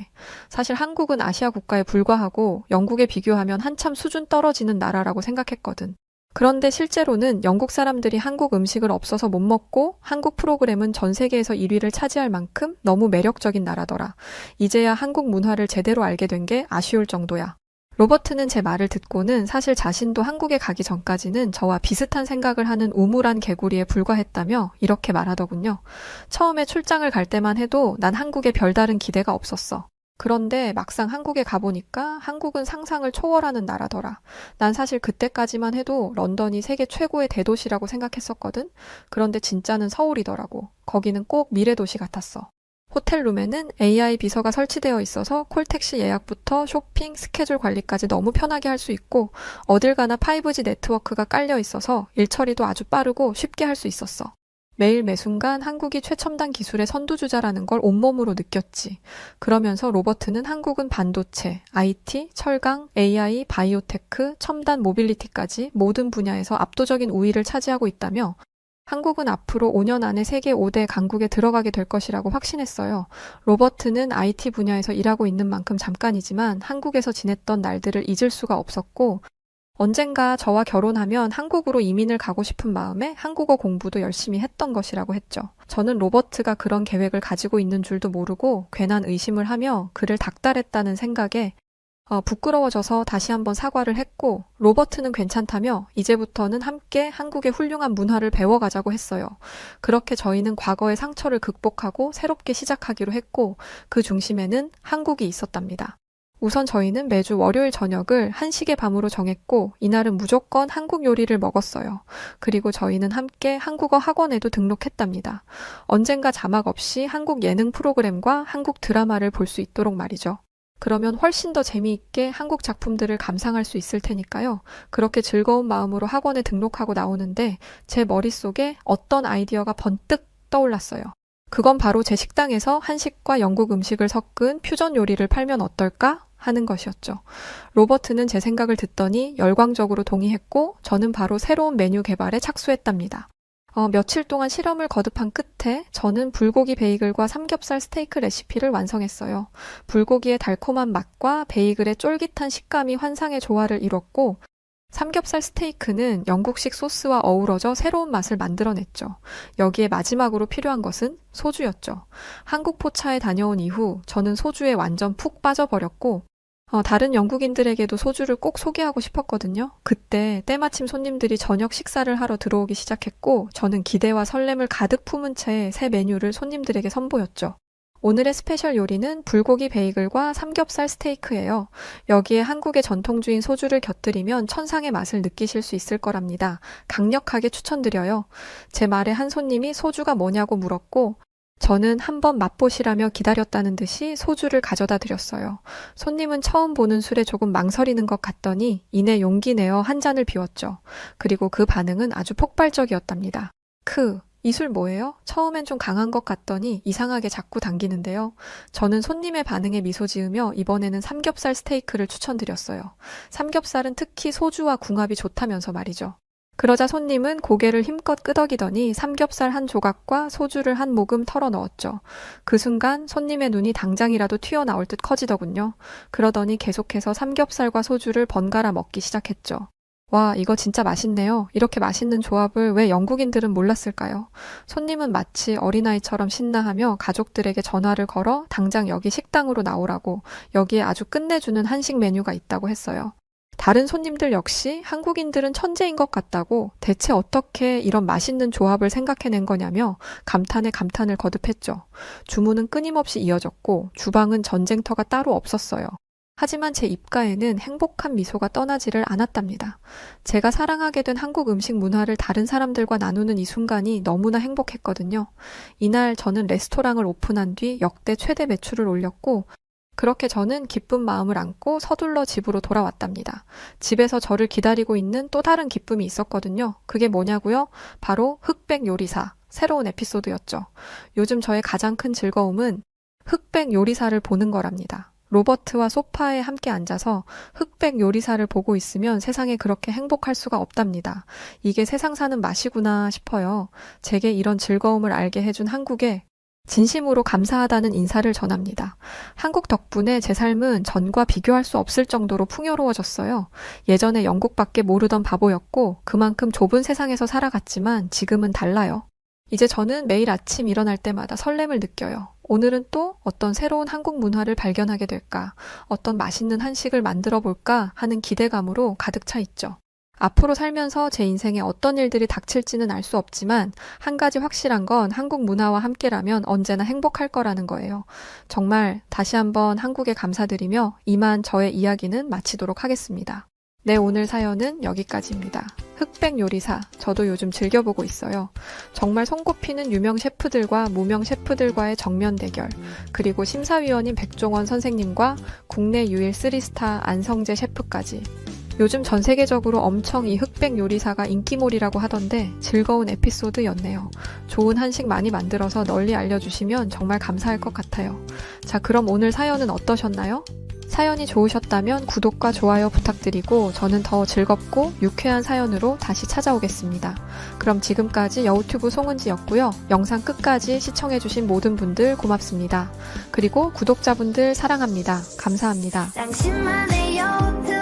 사실 한국은 아시아 국가에 불과하고 영국에 비교하면 한참 수준 떨어지는 나라라고 생각했거든. 그런데 실제로는 영국 사람들이 한국 음식을 없어서 못 먹고 한국 프로그램은 전 세계에서 1위를 차지할 만큼 너무 매력적인 나라더라. 이제야 한국 문화를 제대로 알게 된 게 아쉬울 정도야. 로버트는 제 말을 듣고는 사실 자신도 한국에 가기 전까지는 저와 비슷한 생각을 하는 우물안 개구리에 불과했다며 이렇게 말하더군요. 처음에 출장을 갈 때만 해도 난 한국에 별다른 기대가 없었어. 그런데 막상 한국에 가보니까 한국은 상상을 초월하는 나라더라. 난 사실 그때까지만 해도 런던이 세계 최고의 대도시라고 생각했었거든. 그런데 진짜는 서울이더라고. 거기는 꼭 미래도시 같았어. 호텔룸에는 AI 비서가 설치되어 있어서 콜택시 예약부터 쇼핑, 스케줄 관리까지 너무 편하게 할 수 있고 어딜 가나 5G 네트워크가 깔려 있어서 일 처리도 아주 빠르고 쉽게 할 수 있었어. 매일 매순간 한국이 최첨단 기술의 선두주자라는 걸 온몸으로 느꼈지. 그러면서 로버트는 한국은 반도체, IT, 철강, AI, 바이오테크, 첨단 모빌리티까지 모든 분야에서 압도적인 우위를 차지하고 있다며 한국은 앞으로 5년 안에 세계 5대 강국에 들어가게 될 것이라고 확신했어요. 로버트는 IT 분야에서 일하고 있는 만큼 잠깐이지만 한국에서 지냈던 날들을 잊을 수가 없었고 언젠가 저와 결혼하면 한국으로 이민을 가고 싶은 마음에 한국어 공부도 열심히 했던 것이라고 했죠. 저는 로버트가 그런 계획을 가지고 있는 줄도 모르고 괜한 의심을 하며 그를 닥달했다는 생각에 부끄러워져서 다시 한번 사과를 했고 로버트는 괜찮다며 이제부터는 함께 한국의 훌륭한 문화를 배워가자고 했어요. 그렇게 저희는 과거의 상처를 극복하고 새롭게 시작하기로 했고 그 중심에는 한국이 있었답니다. 우선 저희는 매주 월요일 저녁을 한식의 밤으로 정했고 이날은 무조건 한국 요리를 먹었어요. 그리고 저희는 함께 한국어 학원에도 등록했답니다. 언젠가 자막 없이 한국 예능 프로그램과 한국 드라마를 볼 수 있도록 말이죠. 그러면 훨씬 더 재미있게 한국 작품들을 감상할 수 있을 테니까요. 그렇게 즐거운 마음으로 학원에 등록하고 나오는데 제 머릿속에 어떤 아이디어가 번뜩 떠올랐어요. 그건 바로 제 식당에서 한식과 영국 음식을 섞은 퓨전 요리를 팔면 어떨까 하는 것이었죠. 로버트는 제 생각을 듣더니 열광적으로 동의했고 저는 바로 새로운 메뉴 개발에 착수했답니다. 며칠 동안 실험을 거듭한 끝에 저는 불고기 베이글과 삼겹살 스테이크 레시피를 완성했어요. 불고기의 달콤한 맛과 베이글의 쫄깃한 식감이 환상의 조화를 이뤘고 삼겹살 스테이크는 영국식 소스와 어우러져 새로운 맛을 만들어냈죠. 여기에 마지막으로 필요한 것은 소주였죠. 한국 포차에 다녀온 이후 저는 소주에 완전 푹 빠져버렸고 다른 영국인들에게도 소주를 꼭 소개하고 싶었거든요. 그때 때마침 손님들이 저녁 식사를 하러 들어오기 시작했고 저는 기대와 설렘을 가득 품은 채 새 메뉴를 손님들에게 선보였죠. 오늘의 스페셜 요리는 불고기 베이글과 삼겹살 스테이크예요. 여기에 한국의 전통주인 소주를 곁들이면 천상의 맛을 느끼실 수 있을 거랍니다. 강력하게 추천드려요. 제 말에 한 손님이 소주가 뭐냐고 물었고 저는 한번 맛보시라며 기다렸다는 듯이 소주를 가져다 드렸어요. 손님은 처음 보는 술에 조금 망설이는 것 같더니 이내 용기 내어 한 잔을 비웠죠. 그리고 그 반응은 아주 폭발적이었답니다. 이 술 뭐예요? 처음엔 좀 강한 것 같더니 이상하게 자꾸 당기는데요. 저는 손님의 반응에 미소 지으며 이번에는 삼겹살 스테이크를 추천드렸어요. 삼겹살은 특히 소주와 궁합이 좋다면서 말이죠. 그러자 손님은 고개를 힘껏 끄덕이더니 삼겹살 한 조각과 소주를 한 모금 털어 넣었죠. 그 순간 손님의 눈이 당장이라도 튀어나올 듯 커지더군요. 그러더니 계속해서 삼겹살과 소주를 번갈아 먹기 시작했죠. 와, 이거 진짜 맛있네요. 이렇게 맛있는 조합을 왜 영국인들은 몰랐을까요? 손님은 마치 어린아이처럼 신나하며 가족들에게 전화를 걸어 당장 여기 식당으로 나오라고 여기에 아주 끝내주는 한식 메뉴가 있다고 했어요. 다른 손님들 역시 한국인들은 천재인 것 같다고 대체 어떻게 이런 맛있는 조합을 생각해낸 거냐며 감탄에 감탄을 거듭했죠. 주문은 끊임없이 이어졌고 주방은 전쟁터가 따로 없었어요. 하지만 제 입가에는 행복한 미소가 떠나지를 않았답니다. 제가 사랑하게 된 한국 음식 문화를 다른 사람들과 나누는 이 순간이 너무나 행복했거든요. 이날 저는 레스토랑을 오픈한 뒤 역대 최대 매출을 올렸고 그렇게 저는 기쁜 마음을 안고 서둘러 집으로 돌아왔답니다. 집에서 저를 기다리고 있는 또 다른 기쁨이 있었거든요. 그게 뭐냐고요? 바로 흑백 요리사, 새로운 에피소드였죠. 요즘 저의 가장 큰 즐거움은 흑백 요리사를 보는 거랍니다. 로버트와 소파에 함께 앉아서 흑백 요리사를 보고 있으면 세상에 그렇게 행복할 수가 없답니다. 이게 세상 사는 맛이구나 싶어요. 제게 이런 즐거움을 알게 해준 한국에 진심으로 감사하다는 인사를 전합니다. 한국 덕분에 제 삶은 전과 비교할 수 없을 정도로 풍요로워졌어요. 예전에 영국밖에 모르던 바보였고 그만큼 좁은 세상에서 살아갔지만 지금은 달라요. 이제 저는 매일 아침 일어날 때마다 설렘을 느껴요. 오늘은 또 어떤 새로운 한국 문화를 발견하게 될까, 어떤 맛있는 한식을 만들어 볼까 하는 기대감으로 가득 차 있죠. 앞으로 살면서 제 인생에 어떤 일들이 닥칠지는 알 수 없지만 한 가지 확실한 건 한국 문화와 함께라면 언제나 행복할 거라는 거예요. 정말 다시 한번 한국에 감사드리며 이만 저의 이야기는 마치도록 하겠습니다. 네, 오늘 사연은 여기까지입니다. 흑백 요리사, 저도 요즘 즐겨보고 있어요. 정말 손꼽히는 유명 셰프들과 무명 셰프들과의 정면 대결, 그리고 심사위원인 백종원 선생님과 국내 유일 3스타 안성재 셰프까지. 요즘 전 세계적으로 엄청 이 흑백 요리사가 인기몰이라고 하던데 즐거운 에피소드였네요. 좋은 한식 많이 만들어서 널리 알려주시면 정말 감사할 것 같아요. 자, 그럼 오늘 사연은 어떠셨나요? 사연이 좋으셨다면 구독과 좋아요 부탁드리고 저는 더 즐겁고 유쾌한 사연으로 다시 찾아오겠습니다. 그럼 지금까지 여우튜브 송은지였고요. 영상 끝까지 시청해주신 모든 분들 고맙습니다. 그리고 구독자분들 사랑합니다. 감사합니다. 당신만의 여우튜브